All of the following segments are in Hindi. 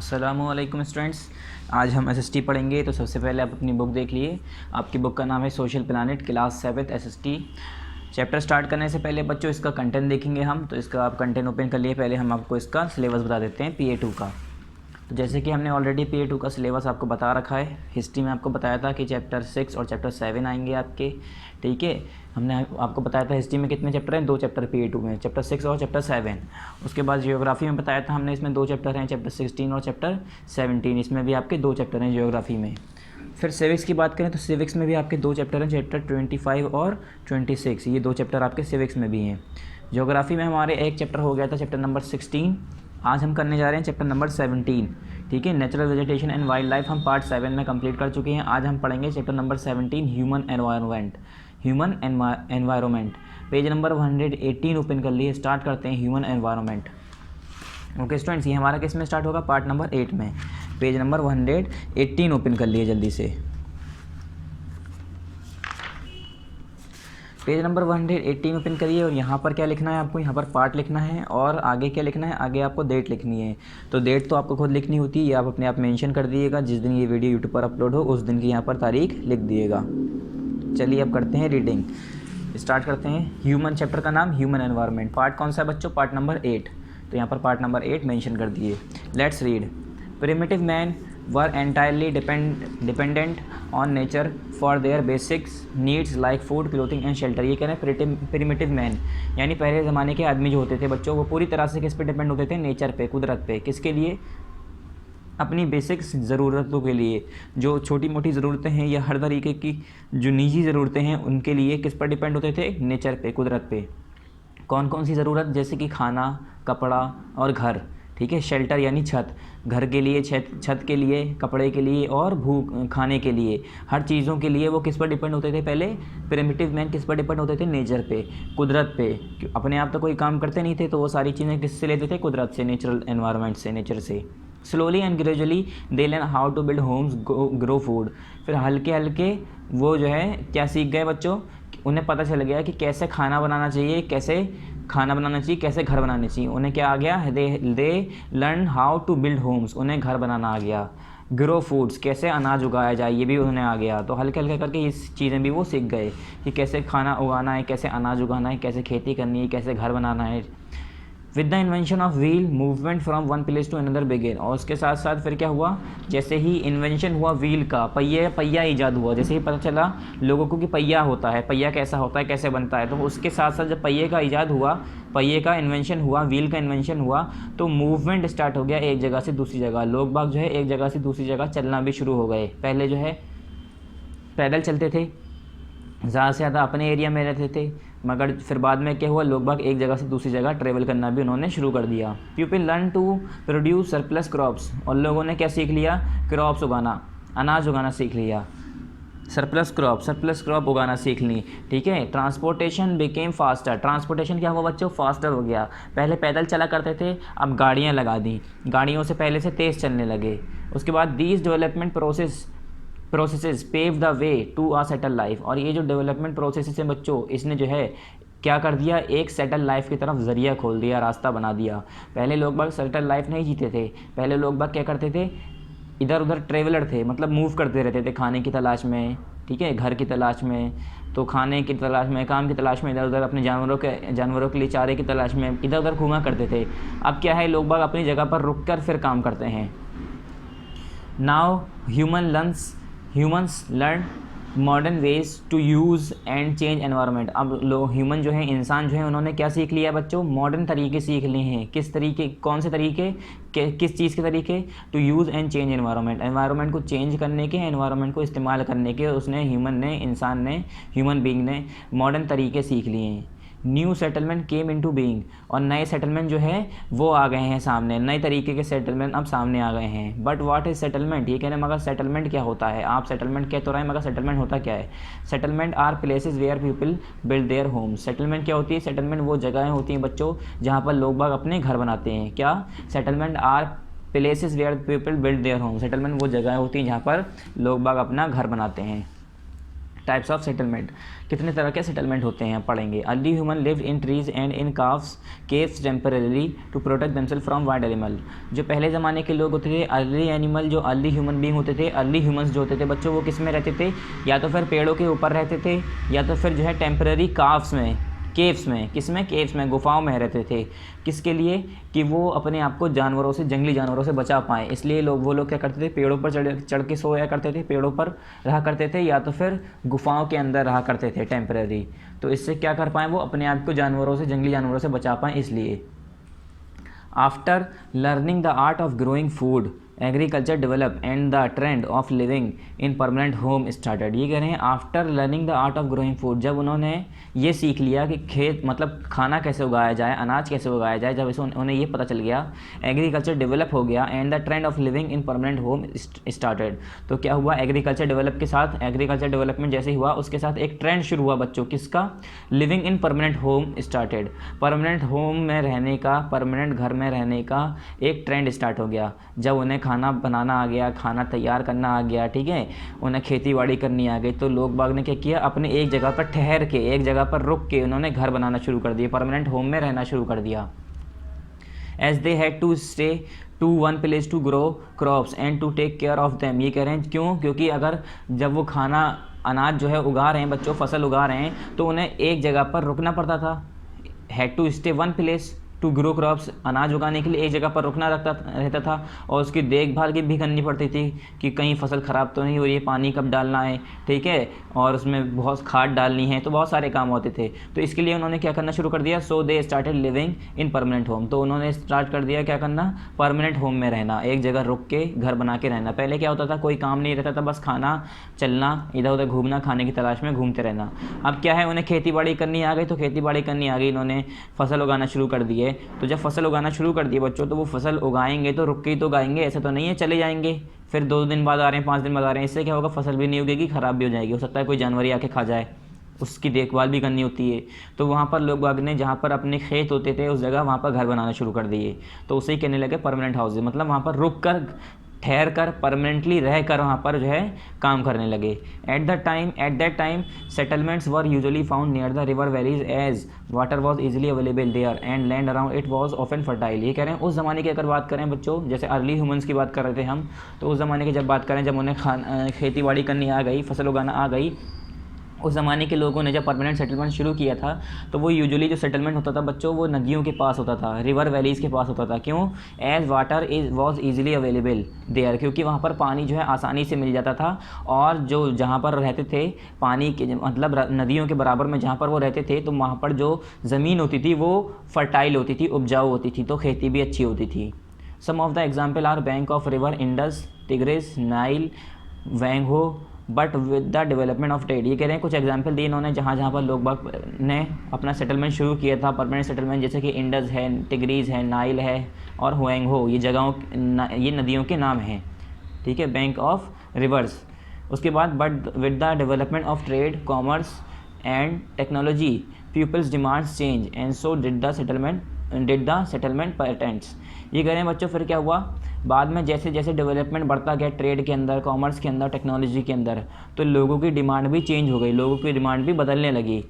अस्सलामुअलैकुम स्टूडेंट्स, आज हम एसएसटी पढ़ेंगे। तो सबसे पहले आप अपनी बुक देख लिए। आपकी बुक का नाम है social planet class 7 SST. Chapter start करने से पहले बच्चों इसका कंटेंट देखेंगे हम। तो इसका आप कंटेंट ओपन कर लिए। पहले हम आपको इसका सिलेबस बता देते हैं PA2 का। तो जैसे कि हमने ऑलरेडी PA2 का सिलेबस आपको बता रखा है। हिस्ट्री में आपको बताया था कि चैप्टर 6 और चैप्टर 7 आएंगे आपके, ठीक है। हमने आपको बताया था हिस्ट्री में कितने चैप्टर हैं, 2 चैप्टर PA2 में, चैप्टर 6 और चैप्टर 7। उसके बाद जियोग्राफी में बताया था हमने, इसमें 2 चैप्टर हैं, चैप्टर 16 और चैप्टर 17। इसमें भी आपके 2 चैप्टर हैं जियोग्राफी में। फिर सिविक्स की बात करें तो सिविक्स में भी आपके 2 चैप्टर हैं, चैप्टर 25 और 26। ये 2 चैप्टर आपके सिविक्स में भी हैं। ज्योग्राफी में हमारे एक चैप्टर हो गया था, चैप्टर नंबर 16। आज हम करने जा रहे हैं चैप्टर नंबर 17, ठीक है। Natural vegetation and wild life हम पार्ट 7 में कंप्लीट कर चुके हैं। आज हम पढ़ेंगे chapter number 17, human environment. Page number 118 open कर लिए। स्टार्ट करते हैं ह्यूमन एनवायरनमेंट। ओके स्टूडेंट्स, ये हमारा किस में स्टार्ट होगा, पार्ट नंबर 8 में। पेज नंबर 118 ओपन कर लिए जल्दी से। पेज नंबर 118 ओपन करिए और यहाँ पर क्या लिखना है आपको, यहाँ पर पार्ट लिखना है और आगे क्या लिखना है, आगे आपको डेट लिखनी है। तो डेट तो आपको खुद लिखनी होती है, ये आप अपने आप मेंशन कर दिएगा। जिस दिन ये वीडियो यूट्यूब पर अपलोड हो उस दिन की यहाँ पर तारीख लिख दिएगा। चलिए अब करते हैं रीडिंग। स्टार्ट करते हैं। ह्यूमन चैप्टर का नाम ह्यूमन एनवायरनमेंट। पार्ट कौन सा है बच्चों, पार्ट नंबर 8। तो यहाँ पर पार्ट नंबर 8 मेंशन कर दिए। Let's read. Primitive man were entirely dependent on nature for their basics needs like food, clothing and shelter. ये कह रहे हैं प्रिमिटिव मैन, यानी पहले ज़माने के आदमी जो होते थे बच्चों, वो पूरी तरह से किस पे डिपेंड होते थे, नेचर पे, कुदरत पे। किसके लिए, अपनी बेसिक्स ज़रूरतों के लिए। जो छोटी मोटी ज़रूरतें हैं या हर तरीके की जो निजी ज़रूरतें हैं उनके लिए किस पर डिपेंड होते थे, नेचर पे, कुदरत पे। कौन कौन सी ज़रूरत, जैसे कि खाना, कपड़ा और घर, ठीक है। शेल्टर यानी छत, घर के लिए छत के लिए, कपड़े के लिए और खाने के लिए, हर चीज़ों के लिए वो किस पर डिपेंड होते थे पहले, प्रिमिटिव मैन किस पर डिपेंड होते थे, नेचर पे, कुदरत पे। अपने आप तो कोई काम करते नहीं थे, तो वो सारी चीज़ें किससे लेते थे, कुदरत से, नेचुरल एनवायरनमेंट से, नेचर से। Slowly and gradually they learn how to build homes, grow food. फिर हल्के हल्के वो जो है क्या सीख गए बच्चों, उन्हें पता चल गया कि कैसे खाना बनाना चाहिए, कैसे घर बनाने चाहिए। उन्हें क्या आ गया, they learn how to build homes, उन्हें घर बनाना आ गया। ग्रो फूड्स, कैसे अनाज उगाया जाए, ये भी उन्हें आ गया। तो हल्के हल्के करके ये चीज़ें भी वो सीख गए कि कैसे खाना उगाना है, कैसे अनाज उगाना है, कैसे खेती करनी है, कैसे घर बनाना है। With the invention of wheel movement from one place to another began. और उसके साथ साथ फिर क्या हुआ, जैसे ही इन्वेंशन हुआ व्हील का, पहिया ईजाद हुआ, जैसे ही पता चला लोगों को कि पहिया होता है, पहिया कैसा होता है, कैसे बनता है, तो उसके साथ साथ जब पहिए का ईजाद हुआ, पहिए का इन्वेंशन हुआ, व्हील का इन्वेंशन हुआ, तो मूवमेंट स्टार्ट हो गया एक जगह से दूसरी जगह। लोग बाग जो है एक जगह से दूसरी जगह चलना भी शुरू हो गए। पहले जो है पैदल चलते थे, ज़्यादा से ज़्यादा अपने एरिया में रहते थे, मगर फिर बाद में क्या हुआ, लोग बाग एक जगह से दूसरी जगह ट्रेवल करना भी उन्होंने शुरू कर दिया। People learn to produce surplus crops. और लोगों ने क्या सीख लिया, क्रॉप्स उगाना, अनाज उगाना सीख लिया। सरप्लस क्रॉप उगाना सीख ली, ठीक है। Transportation became faster. ट्रांसपोर्टेशन क्या हुआ बच्चों, फास्टर हो गया। पहले पैदल चला करते थे, अब गाड़ियाँ लगा दी, गाड़ियों से पहले से तेज़ चलने लगे। उसके बाद these development processes pave the way to a settle life. और ये जो डेवलपमेंट प्रोसेसेस हैं बच्चों, इसने जो है क्या कर दिया, एक सेटल लाइफ की तरफ ज़रिया खोल दिया, रास्ता बना दिया। पहले लोग बाग सेटल लाइफ नहीं जीते थे। पहले लोग बाग क्या करते थे, इधर उधर ट्रेवलर थे, मतलब मूव करते रहते थे खाने की तलाश में, ठीक है, घर की तलाश में, तो खाने की तलाश में, काम की तलाश में, इधर उधर अपने जानवरों के लिए चारे की तलाश में इधर उधर घूमा करते थे। अब क्या है, लोग बाग अपनी जगह पर रुक कर फिर काम करते हैं। Now humans learn modern ways to use and change environment. अब लोग ह्यूमन जो है, इंसान जो है, उन्होंने क्या सीख लिया बच्चों, मॉडर्न तरीके सीख लिए हैं। किस तरीके, कौन से तरीके, किस चीज़ के तरीके, to use and change environment. Environment को चेंज करने के, एनवायरनमेंट को इस्तेमाल करने के उसने ह्यूमन बीइंग ने मॉडर्न तरीके सीख लिए हैं। New settlement came into being. और नए सेटलमेंट जो है वो आ गए हैं सामने, नए तरीके के सेटलमेंट अब सामने आ गए हैं। बट व्हाट इज़ सेटलमेंट, ये कह रहे हैं मगर सेटलमेंट क्या होता है। आप सेटलमेंट कह तो रहे हैं, मगर सेटलमेंट होता क्या है। Settlement are places where people build their homes. Settlement क्या होती है, सेटलमेंट वो जगहें होती हैं बच्चों जहाँ पर लोग बाग अपने घर बनाते हैं। क्या, settlement are places where people build their home. Settlement वो जगहें होती हैं जहाँ पर लोग बाग अपना घर बनाते हैं। टाइप्स ऑफ सेटलमेंट, कितने तरह के सेटलमेंट होते हैं पढ़ेंगे। Early human lived in trees and in caves temporary to protect themselves from wild animal. जो पहले ज़माने के लोग होते थे, अर्ली एनिमल, जो अर्ली ह्यूमन बींग होते थे, अर्ली ह्यूमंस जो होते थे बच्चों, वो किस में रहते थे, या तो फिर पेड़ों के ऊपर रहते थे, या तो फिर जो है टेम्पररी काव्स में, केव्स में, किस में, केव्स में, गुफाओं में रहते थे। किसके लिए, कि वो अपने आप को जानवरों से, जंगली जानवरों से बचा पाएँ। इसलिए वो लोग क्या करते थे, पेड़ों पर चढ़ के सोया करते थे, पेड़ों पर रहा करते थे, या तो फिर गुफाओं के अंदर रहा करते थे टेम्पररी। तो इससे क्या कर पाएँ, वो अपने आप को जानवरों से, जंगली जानवरों से बचा पाएँ इसलिए। After learning the art of growing food agriculture develop and the trend of living in permanent home started. ये कह रहे हैं after learning the art of growing food, जब उन्होंने ये सीख लिया कि खेत मतलब खाना कैसे उगाया जाए, अनाज कैसे उगाया जाए, जब इसे उन्हें ये पता चल गया, एग्रीकल्चर डेवलप हो गया and the trend of living in permanent home started. तो क्या हुआ, एग्रीकल्चर डेवलप के साथ, एग्रीकल्चर डेवलपमेंट जैसे हुआ उसके साथ एक ट्रेंड शुरू हुआ बच्चों, किसका, living in permanent home started. Permanent home में रहने का, परमानेंट घर में रहने का एक ट्रेंड स्टार्ट हो गया। जब उन्हें खाना बनाना आ गया, खाना तैयार करना आ गया, ठीक है, उन्हें खेती बाड़ी करनी आ गई, तो लोग बाग ने क्या किया, अपने एक जगह पर ठहर के, एक जगह पर रुक के उन्होंने घर बनाना शुरू कर दिया, परमानेंट होम में रहना शुरू कर दिया। As they had to stay to one place to grow crops and to take care of them. ये कह रहे हैं क्यों, क्योंकि अगर जब वो खाना, अनाज जो है उगा रहे हैं बच्चों, फसल उगा रहे हैं, तो उन्हें एक जगह पर रुकना पड़ता था। Had to stay one place to grow crops, अनाज उगाने के लिए एक जगह पर रुकना रहता था, और उसकी देखभाल की भी करनी पड़ती थी कि कहीं फसल ख़राब तो नहीं हो रही है, पानी कब डालना है, ठीक है, और उसमें बहुत खाद डालनी है, तो बहुत सारे काम होते थे। तो इसके लिए उन्होंने क्या करना शुरू कर दिया, so they started living in permanent home. तो उन्होंने स्टार्ट कर दिया क्या करना, परमानेंट होम में रहना, एक जगह रुक के घर बना के रहना। पहले क्या होता था, कोई काम नहीं रहता था, बस खाना, चलना, इधर उधर घूमना, खाने की तलाश में घूमते रहना। अब क्या है, उन्हें खेती बाड़ी करनी आ गई, तो खेती बाड़ी करनी आ गई, इन्होंने फसल उगाना शुरू कर दिए। तो जब फसल उगाना शुरू कर दिए बच्चों, तो वो फसल उगाएंगे तो रुक के ही तो उगाएंगे, ऐसा तो नहीं है चले जाएंगे, फिर 2 दिन बाद आ रहे हैं, 5 दिन बाद आ रहे हैं, इससे क्या होगा, फसल भी नहीं उगेगी, ख़राब भी हो जाएगी, हो सकता है कोई जानवर ही आके खा जाए, उसकी देखभाल भी करनी होती है। तो वहाँ पर लोग बाग ने, जहाँ पर अपने खेत होते थे उस जगह, वहाँ पर घर बनाना शुरू कर दिए। तो उसे ही कहने लगे परमानेंट हाउस, मतलब वहाँ पर रुक कर, ठहर कर, परमानेंटली रह कर वहाँ पर जो है काम करने लगे। At that time settlements were usually found near the river valleys as water was easily available there and land around it was often fertile. ये कह रहे हैं उस ज़माने की अगर बात करें बच्चों, जैसे अर्ली ह्यूमंस की बात कर रहे थे हम, तो उस ज़माने की जब बात करें, जब उन्हें खेती बाड़ी करनी आ गई, फसल उगाना आ गई, उस ज़माने के लोगों ने जब परमानेंट सेटलमेंट शुरू किया था, तो वो यूजुअली जो सेटलमेंट होता था बच्चों, वो नदियों के पास होता था, रिवर वैलीज़ के पास होता था। क्यों, as water was easily available there, क्योंकि वहाँ पर पानी जो है आसानी से मिल जाता था, और जो जहाँ पर रहते थे पानी के, मतलब नदियों के बराबर में जहाँ पर वो रहते थे, तो वहाँ पर जो ज़मीन होती थी वो फर्टाइल होती थी, उपजाऊ होती थी, तो खेती भी अच्छी होती थी। Some of the example are bank of river Indus, Tigris, Nile, Hwang Ho, but with the development of trade. ये कह रहे हैं कुछ एग्जांपल दिए इन्होंने जहाँ जहाँ पर लोग बाग ने अपना सेटलमेंट शुरू किया था, परमानेंट सेटलमेंट, जैसे कि इंडस है, टिग्रीज है, नाइल है और हुएंगहो, ये जगहों, ये नदियों के नाम हैं, ठीक है, बैंक ऑफ रिवर्स। उसके बाद but with the development of trade, commerce and technology, people's demands change and so did the settlement patterns. ये कह रहे हैं बच्चों, फिर क्या हुआ, बाद में जैसे जैसे डेवलपमेंट बढ़ता गया ट्रेड के अंदर, कॉमर्स के अंदर, टेक्नोलॉजी के अंदर, तो लोगों की डिमांड भी चेंज हो गई, लोगों की डिमांड भी बदलने लगी।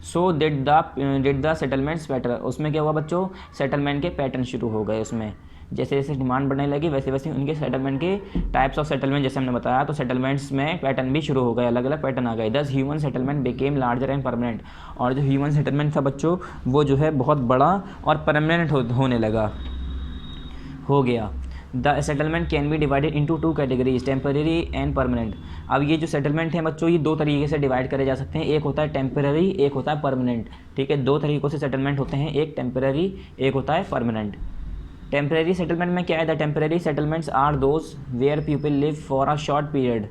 सो डिड द सेटलमेंट्स पैटर्न, उसमें क्या हुआ बच्चों, सेटलमेंट के पैटर्न शुरू हो गए। उसमें जैसे जैसे डिमांड बढ़ने लगी, वैसे वैसे उनके सेटलमेंट के टाइप्स ऑफ सेटलमेंट, जैसे हमने बताया, तो सेटलमेंट्स में पैटर्न भी शुरू हो गए, अलग अलग पैटर्न आ गए। दस human settlement became larger and permanent, और जो ह्यूमन सेटलमेंट था बच्चों, वो जो है बहुत बड़ा और परमानेंट होने लगा, हो गया। The settlement can be divided into 2 categories, temporary and permanent. अब ये जो सेटलमेंट है बच्चों, ये 2 तरीके से डिवाइड करे जा सकते हैं, एक होता है टेम्पररी, एक होता है परमानेंट, ठीक है, 2 तरीक़ों से सेटलमेंट होते हैं, एक टेम्पररी, एक होता है परमानेंट। टेम्पररी सेटलमेंट में क्या है, the temporary settlements are those where people live for a short period,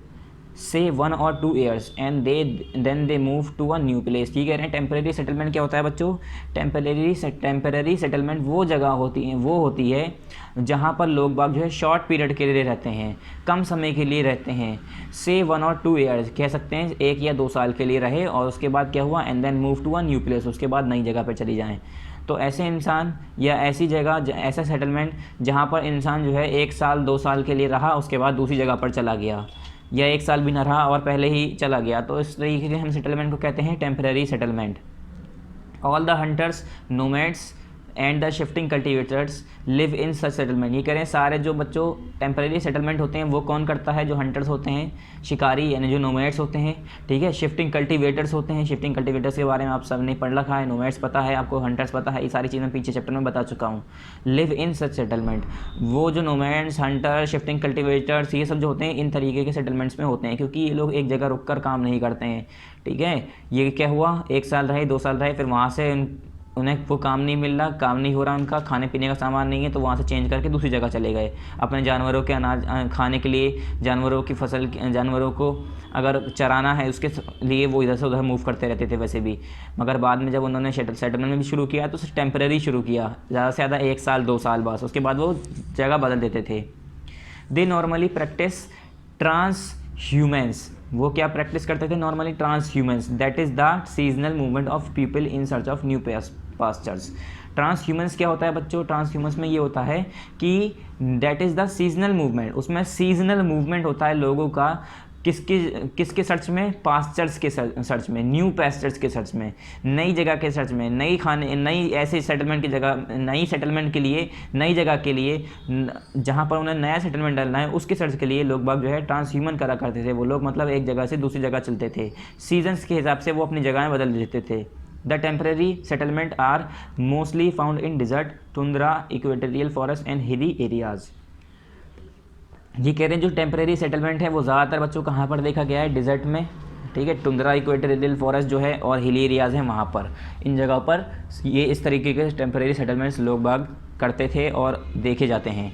say 1 or 2 years and then they move to a new place. ठीक कह रहे हैं। टेम्परेरी सेटलमेंट क्या होता है बच्चों, टेम्परेरी सेटलमेंट वो जगह होती है जहाँ पर लोग बाग जो है शॉर्ट पीरियड के लिए रहते हैं, कम समय के लिए रहते हैं, से 1 or 2 years कह सकते हैं, 1 या 2 साल के लिए रहे और उसके बाद क्या हुआ, and then move to a new place, उसके बाद नई जगह पर चली जाएँ। तो ऐसे इंसान या ऐसी जगह, ऐसा सेटलमेंट जहाँ पर इंसान जो है 1 साल 2 साल के लिए रहा, उसके बाद दूसरी जगह पर चला गया, या 1 साल भी ना रहा और पहले ही चला गया, तो इस तरीके के हम सेटलमेंट को कहते हैं temporary settlement. All the hunters, nomads and the shifting cultivators live in such settlement. ये कह रहे हैं सारे जो बच्चों टेम्परेरी सेटलमेंट होते हैं वो कौन करता है, जो हंटर्स होते हैं, शिकारी यानी जो नोमैड्स होते हैं, ठीक है। शिफ्टिंग कल्टिवेटर्स होते हैं, शिफ्टिंग कल्टिवेटर्स के बारे में आप सबने पढ़ रखा है, नोमैड्स पता है आपको, हंटर्स पता है, ये सारी चीज़ें पीछे चैप्टर में बता चुका हूँ। लिव इन सच सेटलमेंट, वो जो नोमैड्स, हंटर, शिफ्टिंग कल्टिवेटर्स, ये सब जो होते हैं इन तरीके के सेटलमेंट्स में होते हैं, क्योंकि ये लोग एक जगह रुक कर काम नहीं करते हैं, ठीक है। ये क्या हुआ, 1 साल रहे, 2 साल रहे, फिर वहाँ से उन्हें वो काम नहीं मिल रहा, काम नहीं हो रहा उनका, खाने पीने का सामान नहीं है, तो वहाँ से चेंज करके दूसरी जगह चले गए अपने जानवरों के अनाज खाने के लिए, जानवरों की फसल, जानवरों को अगर चराना है उसके लिए वो इधर से उधर मूव करते रहते थे वैसे भी। मगर बाद में जब उन्होंने सेटलमेंट में भी शुरू किया तो टेम्परेरी शुरू किया, ज़्यादा से ज़्यादा 1 साल 2 साल बस, उसके बाद वो जगह बदल देते थे। They normally practice transhumance, वो क्या प्रैक्टिस करते थे normally, transhumance, that is the seasonal movement of people in search of new pastures. Transhumance क्या होता है बच्चों, ट्रांस ह्यूमन्स में ये होता है कि that is the seasonal movement, उसमें सीजनल मूवमेंट होता है लोगों का, किसके सर्च में, पास्चर्स के सर्च में, न्यू पास्चर्स के सर्च में, नई जगह के सर्च में, नई ऐसे सेटलमेंट की जगह, नई सेटलमेंट के लिए, नई जगह के लिए, जहाँ पर उन्हें नया सेटलमेंट डालना है उसके सर्च के लिए लोग बाग जो है ट्रांसह्यूमन करा करते थे। वो लोग मतलब एक जगह से दूसरी जगह चलते थे, सीजन्स के हिसाब से वो अपनी जगहें बदल देते थे। The temporary settlement are mostly found in desert, tundra, equatorial forest and hilly areas. ये कह रहे हैं जो टेम्परेरी सेटलमेंट है वो ज़्यादातर बच्चों कहाँ पर देखा गया है, डिजर्ट में, ठीक है, टुंड्रा, इक्वेटोरियल फॉरेस्ट जो है और हिली एरियाज़ हैं वहाँ पर, इन जगहों पर ये इस तरीके के टेम्परेरी सेटलमेंट्स लोग बाग करते थे और देखे जाते हैं।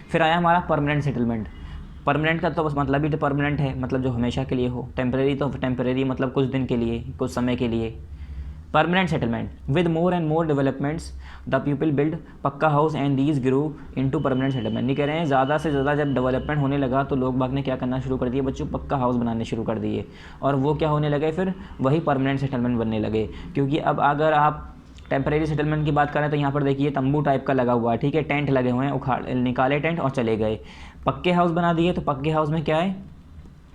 फिर आया हमारा परमानेंट सेटलमेंट। परमानेंट का तो बस मतलब ही तो परमानेंट है, मतलब जो हमेशा के लिए हो, टेम्परेरी तो टेम्परेरी मतलब कुछ दिन के लिए, कुछ समय के लिए। Permanent settlement with more and more developments the people build pucca house and these grew into permanent settlement. नहीं कह रहे हैं ज़्यादा से ज़्यादा जब डेवलपमेंट होने लगा तो लोग बाग ने क्या करना शुरू कर दिए बच्चों, पक्का हाउस बनाने शुरू कर दिए, और वो क्या होने लगे फिर वही परमानेंट सेटलमेंट बनने लगे। क्योंकि अब अगर आप टेम्परेरी सेटलमेंट की बात करें तो यहाँ पर देखिए तंबू टाइप का लगा हुआ है, ठीक है, टेंट लगे हुए हैं, उखाड़ निकाले टेंट और चले गए। पक्के हाउस बना दिए तो पक्के हाउस में क्या है,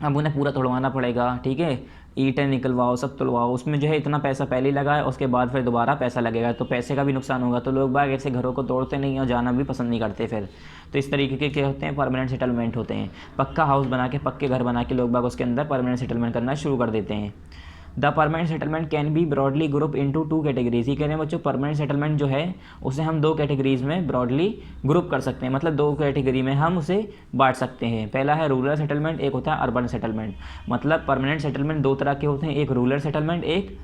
अब उन्हें पूरा तोड़वाना पड़ेगा, ठीक है, ईंटें निकलवाओ, सब तुलवाओ, उसमें जो है इतना पैसा पहले ही लगा है, उसके बाद फिर दोबारा पैसा लगेगा, तो पैसे का भी नुकसान होगा, तो लोग बाग ऐसे घरों को तोड़ते नहीं और जाना भी पसंद नहीं करते फिर। तो इस तरीके के क्या होते हैं, परमानेंट सेटलमेंट होते हैं। पक्का हाउस बना के, पक्के घर बना के लोग बाग उसके अंदर परमानेंट सेटलमेंट करना शुरू कर देते हैं। The permanent settlement can be broadly group into 2 categories. ये कह रहे हैं बच्चों परमानेंट सेटलमेंट जो है उसे हम 2 कैटेगरीज में ब्रॉडली ग्रुप कर सकते हैं, मतलब 2 कैटेगरी में हम उसे बांट सकते हैं। पहला है रूरल सेटलमेंट, एक होता है अर्बन सेटलमेंट। मतलब परमानेंट सेटलमेंट 2 तरह के होते हैं, एक रूरल सेटलमेंट, एक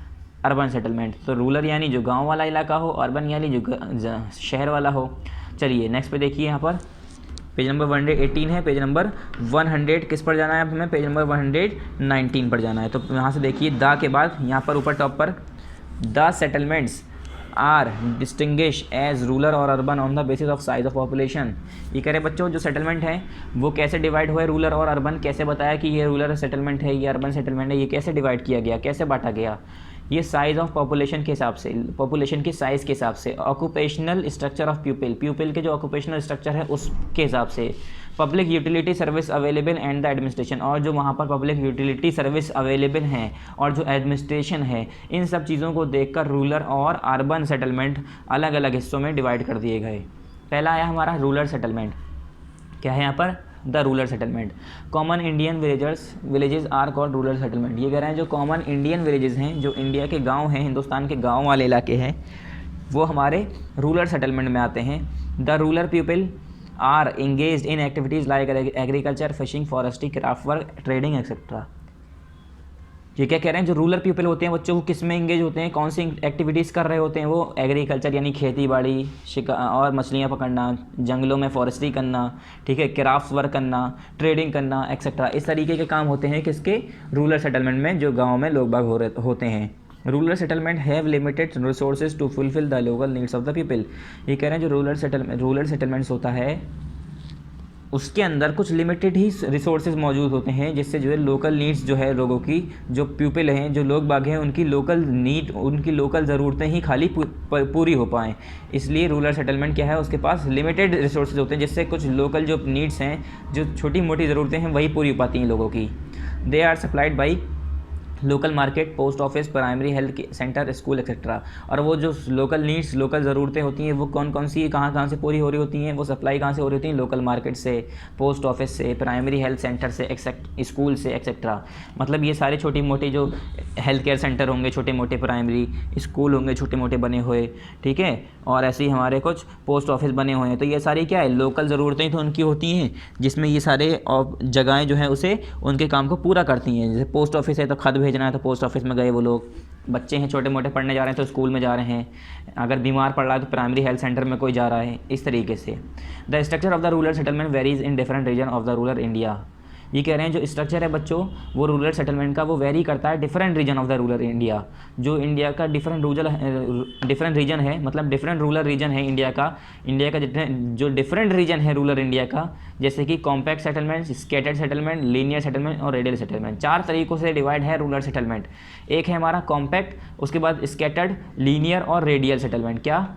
अर्बन सेटलमेंट। तो रूरल यानी जो गाँव वाला इलाका हो, अर्बन यानी जो शहर वाला हो। चलिए नेक्स्ट पे देखिए, यहाँ पर पेज नंबर 118 है, पेज नंबर 100 किस पर जाना है हमें, पेज नंबर 119 पर जाना है। तो यहाँ से देखिए द के बाद यहाँ पर ऊपर टॉप पर the settlements are distinguish as rural और urban on the basis of size of population. ये कह रहे बच्चों जो सेटलमेंट है वो कैसे डिवाइड हुए, रूरल और अर्बन, कैसे बताया कि ये रूरल सेटलमेंट है, ये अर्बन सेटलमेंट है, ये कैसे डिवाइड किया गया, कैसे बांटा गया, ये साइज़ ऑफ पॉपुलेशन के हिसाब से, पॉपुलेशन की साइज़ के हिसाब से, ऑक्यूपेशनल स्ट्रक्चर ऑफ पीपल के जो ऑक्यूपेशनल स्ट्रक्चर है उसके हिसाब से, public utility service available and the administration, और जो वहाँ पर पब्लिक यूटिलिटी सर्विस अवेलेबल हैं और जो एडमिनिस्ट्रेशन है, इन सब चीज़ों को देखकर रूरल और अर्बन सेटलमेंट अलग अलग हिस्सों में डिवाइड कर दिए गए। पहला आया हमारा रूरल सेटलमेंट। क्या है यहाँ पर, the rural settlement. Common Indian villages are called rural settlement. ये कह रहे हैं जो कॉमन इंडियन विलेजेस हैं, जो इंडिया के गांव हैं, हिंदुस्तान के गांव वाले इलाके हैं, वो हमारे रूरल सेटलमेंट में आते हैं। The rural people are engaged in activities like agriculture, fishing, forestry, craft work, trading etcetera. ये क्या कह रहे हैं, जो रूरल पीपल होते हैं बच्चों वो किस में इंगेज होते हैं, कौन सी एक्टिविटीज़ कर रहे होते हैं, वो एग्रीकल्चर यानी खेती बाड़ी, और मछलियाँ पकड़ना, जंगलों में फॉरेस्ट्री करना, ठीक है, क्राफ्ट वर्क करना, ट्रेडिंग करना एक्सेट्रा। इस तरीके के काम होते हैं किसके, रूरल सेटलमेंट में, जो गाँव में लोग बाग होते हैं। Rural settlement have limited resources to fulfil the local needs of the people. ये कह रहे हैं जो रूरल सेटलमेंट्स होता है उसके अंदर कुछ लिमिटेड ही रिसोर्सेज मौजूद होते हैं, जिससे जो है लोकल नीड्स जो है लोगों की, जो पीपल हैं, जो लोग बाग हैं, उनकी लोकल नीड, उनकी लोकल ज़रूरतें ही खाली पूरी हो पाएँ। इसलिए रूरल सेटलमेंट क्या है, उसके पास लिमिटेड रिसोर्सेज होते हैं, जिससे कुछ लोकल जो नीड्स हैं, जो छोटी मोटी ज़रूरतें हैं, वही पूरी हो पाती हैं लोगों की। They are supplied by local market, post office, primary health centre, school etcetera. और वो जो लोकल नीड्स, लोकल ज़रूरतें होती हैं, वो कौन कौन सी कहाँ कहाँ से पूरी हो रही होती हैं, वो सप्लाई कहाँ से हो रही होती हैं, लोकल मार्केट से, पोस्ट ऑफिस से, प्राइमरी हेल्थ सेंटर से, स्कूल से एक्सेट्रा। मतलब ये सारे छोटी मोटी जो हेल्थ केयर सेंटर होंगे, छोटे मोटे प्राइमरी स्कूल होंगे छोटे मोटे बने हुए, ठीक है, और ऐसे ही हमारे कुछ पोस्ट ऑफिस बने हुए हैं। तो ये सारी क्या है, लोकल ज़रूरतें तो उनकी होती हैं, जिसमें ये सारे जगहें जो हैं उसे उनके काम को पूरा करती हैं। जैसे पोस्ट ऑफिस है तो खत भेजना है तो पोस्ट ऑफिस में गए वो लोग, बच्चे हैं छोटे मोटे पढ़ने जा रहे हैं तो स्कूल में जा रहे हैं, अगर बीमार पड़ रहा है तो प्राइमरी हेल्थ सेंटर में कोई जा रहा है, इस तरीके से। The structure of the rural settlement varies in different region of the rural India. ये कह रहे हैं जो स्ट्रक्चर है बच्चों, वो रूरल सेटलमेंट का वो वेरी करता है different region of the rural India. जो इंडिया का डिफरेंट रीजन है, मतलब डिफरेंट रूरल रीजन है इंडिया का जितने जो डिफरेंट रीजन है रूरल इंडिया का, जैसे कि compact settlement, scattered settlement, linear settlement और रेडियल सेटलमेंट। 4 तरीक़ों से डिवाइड है रूरल सेटलमेंट। एक है हमारा कॉम्पैक्ट, उसके बाद स्कैटर्ड, लीनियर और रेडियल सेटलमेंट। क्या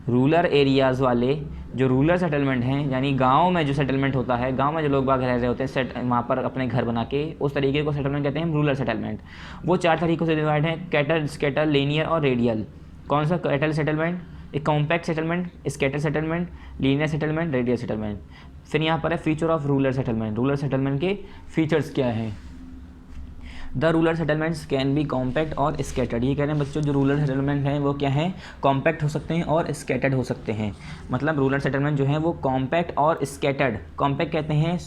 रूरल एरियाज़ वाले जो रूरल सेटलमेंट हैं, यानी गांव में जो सेटलमेंट होता है, गांव में जो लोग बाग रह रहे होते हैं वहाँ पर अपने घर बना के, उस तरीके को सेटलमेंट कहते हैं हम रूरल सेटलमेंट। वो 4 तरीक़ों से डिवाइड है, कैटर, स्कैटर, लीनियर और रेडियल। कौन सा कैटर सेटलमेंट, एक compact settlement, scatter settlement, linear settlement, radial settlement. फिर यहाँ पर है feature of rural settlement. Rural settlement के फीचर्स क्या हैं। The rural settlements can be compact और स्कैटर्ड। ये कह रहे हैं बच्चों जो रूरल सेटलमेंट हैं वो क्या हैं, कॉम्पैक्ट हो सकते हैं और स्कैटर्ड हो सकते हैं। मतलब रूरल सेटलमेंट जो है वो कॉम्पैक्ट और स्कैटर्ड, कॉम्पैक्ट कहते हैं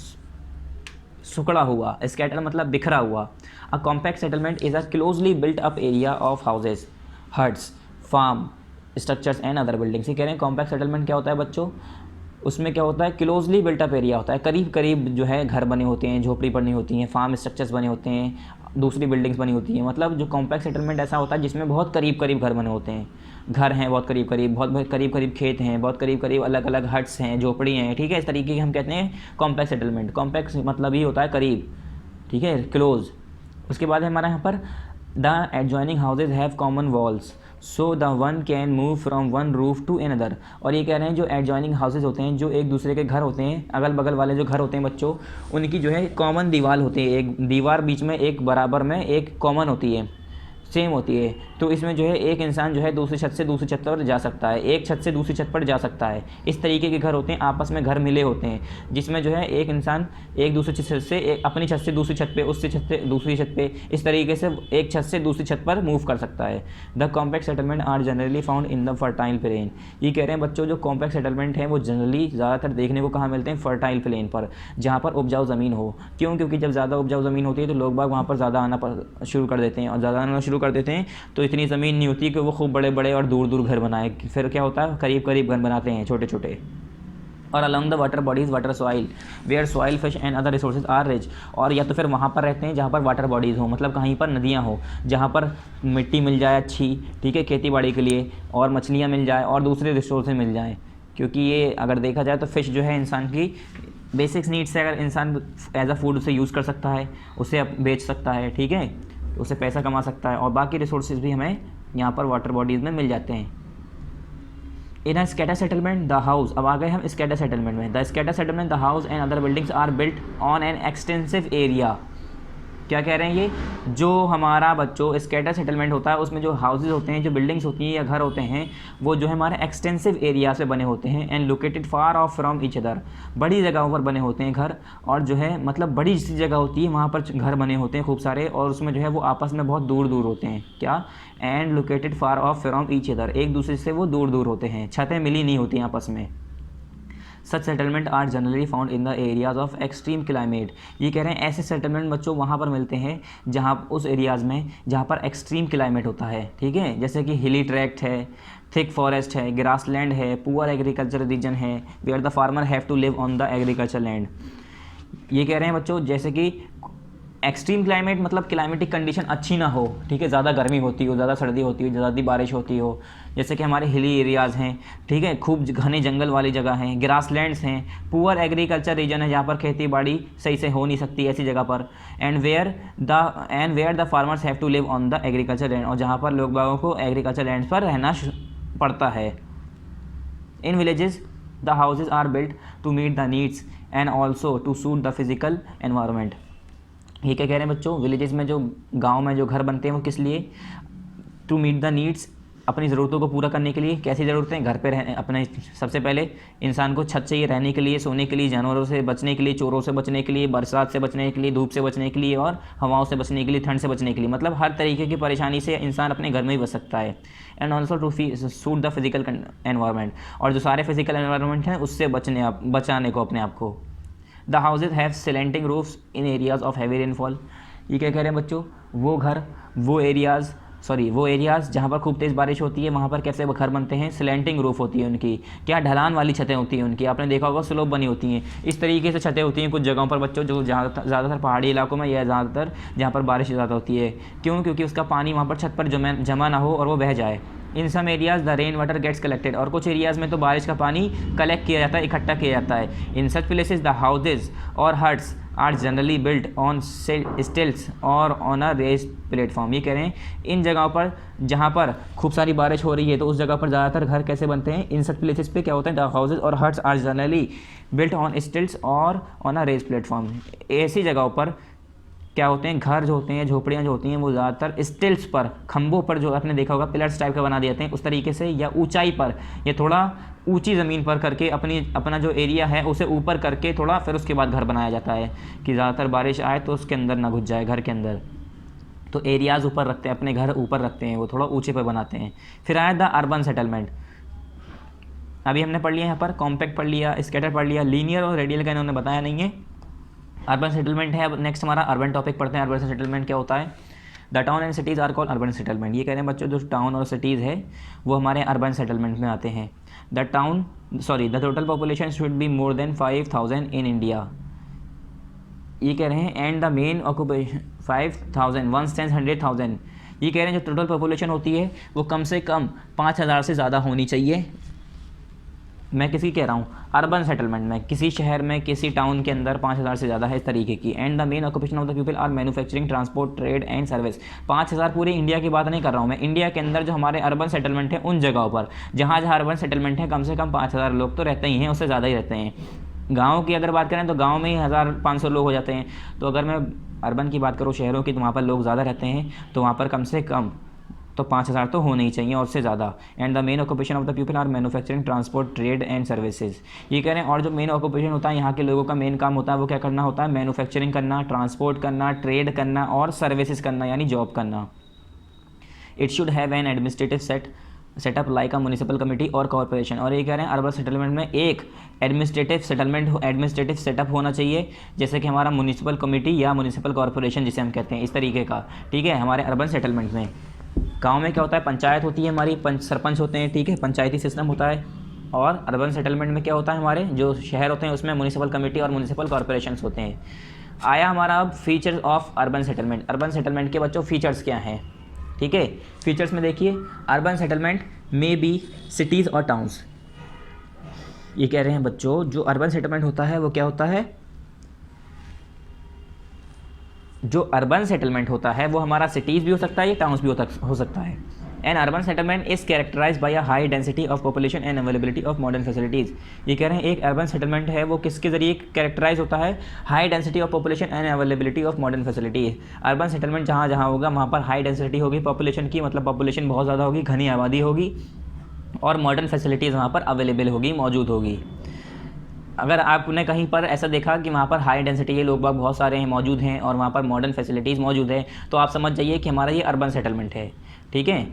सुकड़ा हुआ, स्कैटर मतलब बिखरा हुआ। A compact settlement is a closely built up area of houses, huts, farm structures and other buildings. ये कह रहे हैं कॉम्पैक्ट सेटलमेंट क्या होता है बच्चों, उसमें क्या होता है, क्लोजली बिल्टअप एरिया होता है, करीब करीब जो है घर बने होते हैं, झोपड़ी बनी होती हैं, फार्म स्ट्रक्चर्स बने होते हैं, दूसरी बिल्डिंग्स बनी होती हैं। मतलब जो कॉम्पैक्ट सेटलमेंट ऐसा होता है जिसमें बहुत करीब करीब घर बने होते हैं, घर हैं बहुत करीब करीब, बहुत करीब करीब खेत हैं, बहुत करीब करीब अलग अलग हट्स हैं, झोपड़ी हैं, ठीक है। इस तरीके के हम कहते हैं कॉम्पैक्ट सेटलमेंट। कॉम्पैक्ट मतलब ही होता है करीब, ठीक है, क्लोज। उसके बाद हमारा यहाँ पर the adjoining houses have common walls so the one can move from one roof to another. और ये कह रहे हैं जो एडजॉइनिंग हाउसेज होते हैं, जो एक दूसरे के घर होते हैं, अगल बगल वाले जो घर होते हैं बच्चों, उनकी जो है कॉमन दीवार होती है, एक दीवार बीच में एक बराबर में एक कॉमन होती है, सेम होती है। तो इसमें जो है एक इंसान जो है दूसरी छत से दूसरी छत पर जा सकता है, एक छत से दूसरी छत पर जा सकता है। इस तरीके के घर होते हैं, आपस में घर मिले होते हैं, जिसमें जो है एक इंसान एक दूसरी छत से अपनी छत से दूसरी छत पे, उससे छत से दूसरी छत पे, इस तरीके से एक छत से दूसरी छत पर मूव कर सकता है। The compact settlement are generally found in the fertile plain. ये कह रहे हैं बच्चों जो कॉम्पैक्ट सेटलमेंट हैं वो जनरली ज़्यादातर देखने को कहाँ मिलते हैं, फर्टाइल प्लेन पर, जहाँ पर उपजाऊ ज़मीन हो। क्यों, क्योंकि जब ज़्यादा उपजाऊ ज़मीन होती है तो लोग बाग वहाँ पर ज़्यादा आना शुरू कर देते हैं, और ज़्यादा आना शुरू कर देते हैं तो इतनी ज़मीन नहीं होती कि वो खूब बड़े बड़े और दूर दूर घर बनाए। फिर क्या होता है, करीब करीब घर बनाते हैं छोटे छोटे। और along the water bodies water soil where soil fish and other resources are rich. और या तो फिर वहाँ पर रहते हैं जहाँ पर वाटर बॉडीज़ हो, मतलब कहीं पर नदियाँ हो जहाँ पर मिट्टी मिल जाए अच्छी, ठीक है, खेती बाड़ी के लिए, और मछलियाँ मिल जाए और दूसरे रिसोर्सेज मिल जाएँ। क्योंकि ये अगर देखा जाए तो फ़िश जो है इंसान की बेसिक्स नीड्स है, अगर इंसान एज अ फूड उसे यूज़ कर सकता है, उसे बेच सकता है, ठीक है, उससे पैसा कमा सकता है, और बाकी रिसोर्सेज भी हमें यहाँ पर वाटर बॉडीज़ में मिल जाते हैं। In a scatter settlement the house, अब आ गए हम स्कैटर सेटलमेंट में। The scatter settlement the house and other buildings are built on an extensive area. क्या कह रहे हैं ये, जो हमारा बच्चों स्कैटर सेटलमेंट होता है उसमें जो हाउसेज होते हैं, जो बिल्डिंग्स होती हैं या घर होते हैं, वो जो है हमारे एक्सटेंसिव एरिया से बने होते हैं, and located far of from each other. बड़ी जगहों पर बने होते हैं घर, और जो है मतलब बड़ी सी जगह होती है वहाँ पर घर बने होते हैं खूब सारे, और उसमें जो है वो आपस में बहुत दूर दूर होते हैं। क्या, and located far of from each other, एक दूसरे से वो दूर दूर होते हैं, छतें मिली नहीं होती आपस में। Such settlement are generally found in the areas of extreme climate. ये कह रहे हैं ऐसे सेटलमेंट बच्चों वहाँ पर मिलते हैं जहाँ उस एरियाज़ में जहाँ पर एक्सट्रीम क्लाइमेट होता है, ठीक है, जैसे कि हिली ट्रैक्ट है, थिक फॉरेस्ट है, ग्रासलैंड है, पुअर एग्रीकल्चर रीजन है, where the farmer have to live on the agriculture land. ये कह रहे हैं बच्चों जैसे कि एक्सट्रीम क्लाइमेट मतलब क्लाइमेटिक कंडीशन अच्छी ना हो, ठीक है, ज़्यादा गर्मी होती हो, ज़्यादा सर्दी होती हो, ज़्यादा बारिश होती हो, जैसे कि हमारे हिली एरियाज़ हैं, ठीक है, खूब घने जंगल वाली जगह हैं, ग्रासलैंड्स हैं, पुअर एग्रीकल्चर रीजन है जहाँ पर खेती बाड़ी सही से हो नहीं सकती ऐसी जगह पर, and where the farmers have to live on the agriculture land, और जहाँ पर लोग बागों को एग्रीकल्चर लैंड पर रहना पड़ता है। In villages the houses are built to meet the needs and also to suit the physical environment. ये क्या कह रहे हैं बच्चों, विलेजेस में जो गांव में जो घर बनते हैं वो किस लिए, टू मीट द नीड्स, अपनी ज़रूरतों को पूरा करने के लिए। कैसी ज़रूरतें, घर पे रहने, अपने सबसे पहले इंसान को छत चाहिए रहने के लिए, सोने के लिए, जानवरों से बचने के लिए, चोरों से बचने के लिए, बरसात से बचने के लिए, धूप से बचने के लिए, और हवाओं से बचने के लिए, ठंड से बचने के लिए, मतलब हर तरीके की परेशानी से इंसान अपने घर में ही बच सकता है। And also to suit the physical environment, और जो सारे फिजिकल एनवायरनमेंट हैं उससे बचाने को अपने आप को। The houses have slanting roofs in areas of heavy rainfall. ये क्या कह रहे हैं बच्चों, वो घर, वो एरियाज़ जहाँ पर खूब तेज़ बारिश होती है वहाँ पर कैसे घर बनते हैं, स्लैंटिंग रूफ होती है उनकी, क्या ढलान वाली छतें होती हैं उनकी, आपने देखा होगा स्लोप बनी होती हैं, इस तरीके से छतें होती हैं कुछ जगहों पर बच्चों, जो ज़्यादातर पहाड़ी इलाकों में या ज़्यादातर जहाँ पर बारिश ज़्यादा होती है। क्यों? क्योंकि उसका पानी वहाँ पर छत पर जमा ना हो और वो बह जाए। In some areas the rain water gets collected, और कुछ एरियाज़ में तो बारिश का पानी कलेक्ट किया जाता है, इकट्ठा किया जाता है। In such places the houses or huts are generally built on stilts or on a raised platform. ये कह रहे हैं इन जगहों पर जहाँ पर खूब सारी बारिश हो रही है तो उस जगह पर ज़्यादातर घर कैसे बनते हैं, इन सच प्लेसेस पे क्या होता है, the houses or huts are generally built on stilts or on a raised platform. ऐसी जगहों पर क्या होते हैं, घर जो होते हैं, झोपड़ियाँ जो होती हैं वो ज़्यादातर स्टिल्स पर, खंभों पर, जो आपने देखा होगा पिलर्स टाइप का बना दिए जाते हैं उस तरीके से, या ऊंचाई पर, या थोड़ा ऊंची ज़मीन पर करके अपना जो एरिया है उसे ऊपर करके थोड़ा, फिर उसके बाद घर बनाया जाता है कि ज़्यादातर बारिश आए तो उसके अंदर ना घुस जाए घर के अंदर। तो एरियाज़ ऊपर रखते हैं, अपने घर ऊपर रखते हैं, वो थोड़ा ऊँचे पर बनाते हैं। फिर आया द अर्बन सेटलमेंट। अभी हमने पढ़ लिया यहाँ पर, कॉम्पैक्ट पढ़ लिया, स्कैटर पढ़ लिया, लीनियर और रेडियल का इन्होंने बताया नहीं है। अर्बन सेटलमेंट है। अब नेक्स्ट हमारा अर्बन टॉपिक पढ़ते हैं। अर्बन सेटलमेंट क्या होता है? The town and cities are called urban settlement. ये कह रहे हैं बच्चों जो टाउन और सिटीज़ है वो हमारे अर्बन सेटलमेंट में आते हैं। The total population should be more than 5000 in India. ये कह रहे हैं एंड द मेन ऑक्यूपेशन 5000 1 10 100,000। ये कह रहे हैं जो टोटल पॉपुलेशन होती है वो कम से कम 5000 से ज़्यादा होनी चाहिए। मैं किसी कह रहा हूँ अर्बन सेटलमेंट में, किसी शहर में, किसी टाउन के अंदर 5000 से ज़्यादा है इस तरीके की। And the main occupation of the people are manufacturing, transport, trade and service. 5000 पूरे इंडिया की बात नहीं कर रहा हूँ मैं, इंडिया के अंदर जो हमारे अर्बन सेटलमेंट है उन जगहों पर जहाँ जहाँ अर्बन सेटलमेंट है कम से कम 5000 लोग तो रहते ही हैं, उससे ज़्यादा ही रहते हैं। गाँव की अगर बात करें तो गाँव में ही 1500 लोग हो जाते हैं। तो अगर मैं अर्बन की बात करूँ शहरों की, तो वहाँ पर लोग ज़्यादा रहते हैं, तो वहाँ पर कम से कम तो 5000 तो होने ही चाहिए और से ज़्यादा। And the main occupation of the people are manufacturing, transport, trade and services. ये कह रहे हैं और जो मेन ऑक्यूपेशन होता है यहाँ के लोगों का मेन काम होता है वो क्या करना होता है? मैन्युफैक्चरिंग करना, ट्रांसपोर्ट करना, ट्रेड करना और सर्विसेज करना यानी जॉब करना। It should have an administrative setup like a municipal committee और कॉर्पोरेशन। और ये कह रहे हैं अर्बन सेटलमेंट में एक एडमिनिस्ट्रेटिव सेटअप होना चाहिए, जैसे कि हमारा म्यूनिसिपल कमेटी या म्यूनिसिपल कॉर्पोरेशन जिसे हम कहते हैं, इस तरीके का। ठीक है, हमारे अर्बन सेटलमेंट में गांव में क्या होता है? पंचायत होती है हमारी, सरपंच होते हैं, ठीक है, पंचायती सिस्टम होता है। और अर्बन सेटलमेंट में क्या होता है? हमारे जो शहर होते हैं उसमें म्यूनिसिपल कमेटी और म्यूनिसिपल कॉर्पोरेशंस होते हैं। आया हमारा अब features of urban settlement. Urban settlement के बच्चों फीचर्स क्या हैं? ठीक है, फीचर्स में देखिए, अर्बन सेटलमेंट में बी सिटीज़ और टाउन्स। ये कह रहे हैं बच्चों जो अर्बन सेटलमेंट होता है वो क्या होता है? जो अर्बन सेटलमेंट होता है वो हमारा सिटीज़ भी हो सकता है, ये टाउन्स भी हो सकता है। An urban settlement is characterised by a high density of population and availability of modern facilities. ये कह रहे हैं एक अर्बन सेटलमेंट है वो किसके ज़रिए कैरेक्टराइज होता है? High density of population and availability of modern facilities. Urban settlement जहाँ जहाँ होगा वहाँ पर हाई डेंसिटी होगी पॉपुलेशन की, मतलब पॉपुलेशन बहुत ज़्यादा होगी, घनी आबादी होगी, और मॉडर्न फैसिलिटीज़ वहाँ पर अवेलेबल होगी, मौजूद होगी। अगर आपने कहीं पर ऐसा देखा कि वहाँ पर हाई डेंसिटी के लोग बाग बहुत सारे हैं, मौजूद हैं, और वहाँ पर मॉडर्न फैसिलिटीज़ मौजूद है, तो आप समझ जाइए कि हमारा ये अर्बन सेटलमेंट है। ठीक है,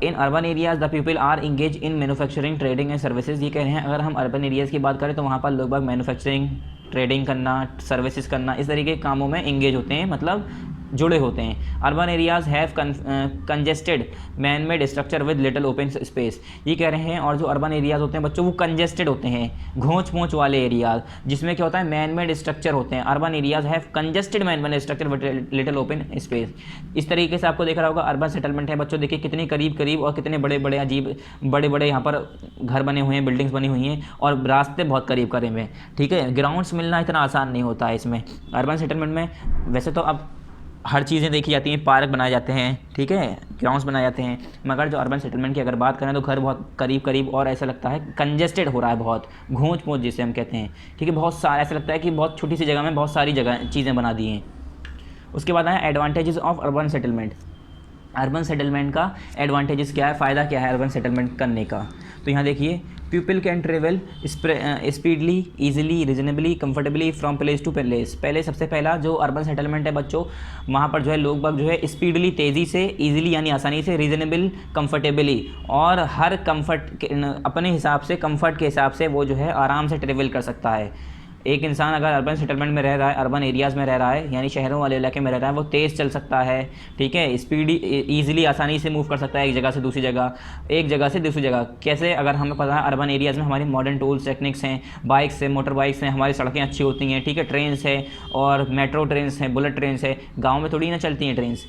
in urban areas the people are engage in manufacturing, trading and services. ये कह रहे हैं अगर हम अर्बन एरियाज़ की बात करें तो वहाँ पर लोग बाग मैन्युफैक्चरिंग, ट्रेडिंग करना, सर्विसेज करना, इस तरीके के कामों में इंगेज होते हैं, मतलब जुड़े होते हैं। Urban areas have congested man made structure with little open space, ये कह रहे हैं। और जो अर्बन एरियाज़ होते हैं बच्चों वो कंजेस्टेड होते हैं, घोंच पोंच वाले एरियाज, जिसमें क्या होता है मैन मेड स्ट्रक्चर होते हैं। Urban areas have congested man made structure with little open space. इस तरीके से आपको देख रहा होगा अर्बन सेटलमेंट है बच्चों, देखिए कितने करीब करीब और कितने बड़े बड़े अजीब बड़े बड़े यहाँ पर घर बने हुए हैं, बिल्डिंग्स बनी हुई हैं और रास्ते बहुत करीब करीब हैं, ठीक है। ग्राउंड्स मिलना इतना आसान नहीं होता है इसमें अर्बन सेटलमेंट में। वैसे तो अब हर चीज़ें देखी जाती हैं, पार्क बनाए जाते हैं, ठीक है, ग्राउंड्स बनाए जाते हैं, मगर जो अर्बन सेटलमेंट की अगर बात करें तो घर बहुत करीब करीब और ऐसा लगता है कंजेस्टेड हो रहा है, बहुत घोंच पोंच जिसे हम कहते हैं, ठीक है। बहुत सारा ऐसा लगता है कि बहुत छोटी सी जगह में बहुत सारी जगह चीज़ें बना दी हैं। उसके बाद आए advantages of urban settlement. Urban settlement का एडवांटेजेस क्या है, फ़ायदा क्या है अर्बन सेटलमेंट करने का। तो यहाँ देखिए, people can travel speedily, easily, reasonably, comfortably from place to place. पहले सबसे पहला जो अर्बन सेटलमेंट है बच्चों, वहाँ पर जो है लोग बाग जो है स्पीडली, तेज़ी से, ईजिली यानी आसानी से, रीजनेबल कंफर्टेबली और हर कंफर्ट अपने हिसाब से, कंफर्ट के हिसाब से वो जो है आराम से ट्रेवल कर सकता है। एक इंसान अगर अर्बन सेटलमेंट में रह रहा है, अर्बन एरियाज़ में रह रहा है यानी शहरों वाले इलाके में रह रहा है, वो तेज़ चल सकता है, ठीक है, स्पीडी ईजिली आसानी से मूव कर सकता है एक जगह से दूसरी जगह, एक जगह से दूसरी जगह। कैसे, अगर हमें पता है अर्बन एरियाज़ में हमारी मॉडर्न टूल्स टेक्निक्स हैं, बाइक्स हैं, मोटर बाइक्स हैं, हमारी सड़कें अच्छी होती हैं, ठीक है, ट्रेन्स है और मेट्रो ट्रेन्स हैं, बुलेट ट्रेन्स है। गाँव में थोड़ी ना चलती हैं ट्रेन्स,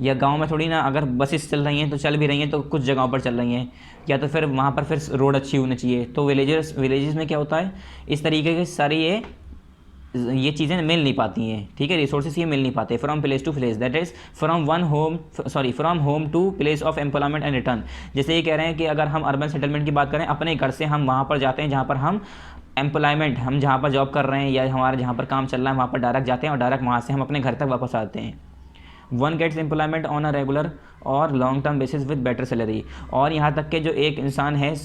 या गांव में थोड़ी ना, अगर बसेस चल रही हैं तो चल भी रही हैं तो कुछ जगहों पर चल रही हैं, या तो फिर वहाँ पर फिर रोड अच्छी होनी चाहिए। तो विलेजेस में क्या होता है, इस तरीके के सारी ये चीज़ें मिल नहीं पाती हैं, ठीक है, रिसोर्सेज ये मिल नहीं पाते। From place to place, that is from home to place of employment and return. जैसे ये कह रहे हैं कि अगर हम अर्बन सेटलमेंट की बात करें, अपने घर से हम वहाँ पर जाते हैं जहाँ पर हम एम्प्लॉयमेंट, हम जहाँ पर जॉब कर रहे हैं या हमारा जहाँ पर काम चल रहा है वहाँ पर डायरेक्ट जाते हैं और डायरेक्ट वहाँ से हम अपने घर तक वापस आते हैं। One gets employment on a regular और long term basis with better salary. और यहाँ तक के जो एक इंसान है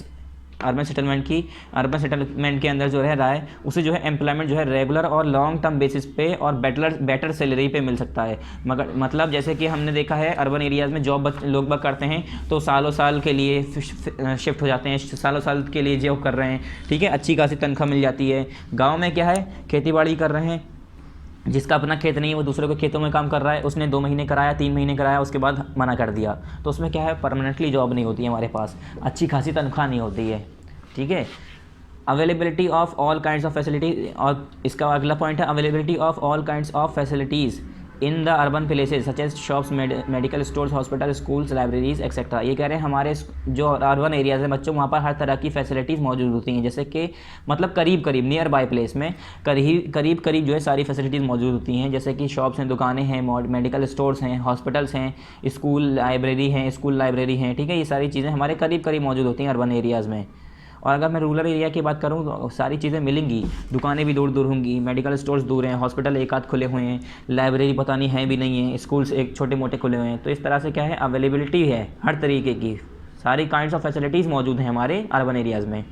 अर्बन सेटलमेंट के अंदर जो रह रहा है, उसे जो है एम्प्लॉयमेंट जो है रेगुलर और लॉन्ग टर्म बेसिस पे और बेटर सैलरी पे मिल सकता है। मगर मतलब जैसे कि हमने देखा है अर्बन एरियाज़ में जॉब लोग बाग करते हैं तो सालों साल के लिए शिफ्ट हो जाते हैं, सालों साल के लिए जॉब कर रहे हैं, ठीक है, अच्छी खासी तनख्वाह मिल जाती है। गाँव में क्या है, खेती बाड़ी कर रहे हैं, जिसका अपना खेत नहीं है वो दूसरे के खेतों में काम कर रहा है, उसने 2 महीने कराया, 3 महीने कराया, उसके बाद मना कर दिया, तो उसमें क्या है, परमानेंटली जॉब नहीं होती है हमारे पास, अच्छी खासी तनख्वाह नहीं होती है, ठीक है। Availability of all kinds of facility, और इसका अगला पॉइंट है availability of all kinds of facilities in the urban places such as shops, medical stores, hospital, schools, libraries etcetera. ये कह रहे हैं हमारे जो अर्बन एरियाज़ हैं बच्चों, वहाँ पर हर तरह की फैसिलिटीज़ मौजूद होती हैं, जैसे कि मतलब करीब करीब नियर बाय प्लेस में करीब करीब जो है सारी फैसिलिटीज़ मौजूद होती हैं, जैसे कि शॉप्स हैं, दुकानें हैं, मेडिकल स्टोर्स हैं, हॉस्पिटल्स हैं, स्कूल लाइब्रेरी हैं, ठीक है, ये सारी चीज़ें हमारे करीब करीब मौजूद होती हैं अर्बन एरियाज़ में। और अगर मैं रूरल एरिया की बात करूँ तो सारी चीज़ें मिलेंगी, दुकानें भी दूर दूर होंगी, मेडिकल स्टोर्स दूर हैं, हॉस्पिटल एक आध खुले हुए हैं, लाइब्रेरी पता नहीं है भी नहीं है, स्कूल्स एक छोटे मोटे खुले हुए हैं। तो इस तरह से क्या है, अवेलेबिलिटी है हर तरीके की, सारी काइंड्स ऑफ फैसिलिटीज़ मौजूद हैं हमारे अर्बन एरियाज़ में।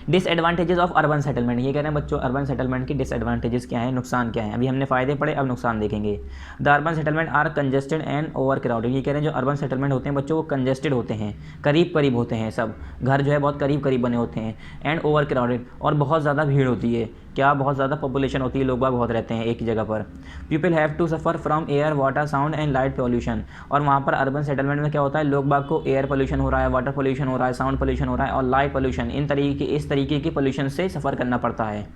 डिसएडवांटेजेस ऑफ अर्बन सेटलमेंट, ये कह रहे हैं बच्चों अर्बन सेटलमेंट की डिसएडवांटेजेस क्या है, नुकसान क्या है। अभी हमने फ़ायदे पढ़े, अब नुकसान देखेंगे। The urban settlement are congested and overcrowded, ये कह रहे हैं जो अर्बन सेटलमेंट होते हैं बच्चों वो कंजेस्टेड होते हैं, करीब करीब होते हैं, सब घर जो है बहुत करीब करीब बने होते हैं, एंड ओवर क्राउडेड, और बहुत ज़्यादा भीड़ होती है, क्या बहुत ज़्यादा पॉपुलेशन होती है, लोग बाग बहुत रहते हैं एक ही जगह पर। People have to suffer from air, water, sound and light pollution, और वहाँ पर अर्बन सेटलमेंट में क्या होता है, लोग बाग को एयर पोल्यूशन हो रहा है, वाटर पोल्यूशन हो रहा है, साउंड पोल्यूशन हो रहा है और लाइट पोल्यूशन, इस तरीके की पोल्यूशन से सफ़र करना पड़ता है।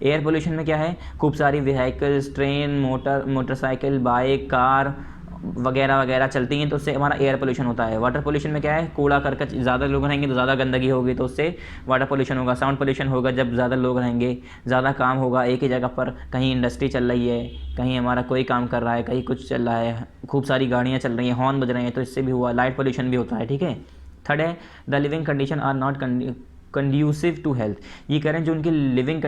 एयर पोल्यूशन में क्या है, खूब सारी vehicles, train, motorcycle, bike, car वगैरह वगैरह चलती हैं, तो उससे हमारा एयर पोल्यूशन होता है। वाटर पोल्यूशन में क्या है, कूड़ा करकट, ज़्यादा लोग रहेंगे तो ज़्यादा गंदगी होगी, तो उससे वाटर पोल्यूशन होगा। साउंड पोल्यूशन होगा, जब ज़्यादा लोग रहेंगे, ज़्यादा काम होगा एक ही जगह पर, कहीं इंडस्ट्री चल रही है, कहीं हमारा कोई काम कर रहा है, कहीं कुछ चल रहा है, खूब सारी गाड़ियाँ चल रही हैं, हॉर्न बज रहे हैं, तो इससे भी हुआ। लाइट पोल्यूशन भी होता है, ठीक है। थर्ड है the living condition are not conducive to health, ये कह रहे हैं जो उनकी लिविंग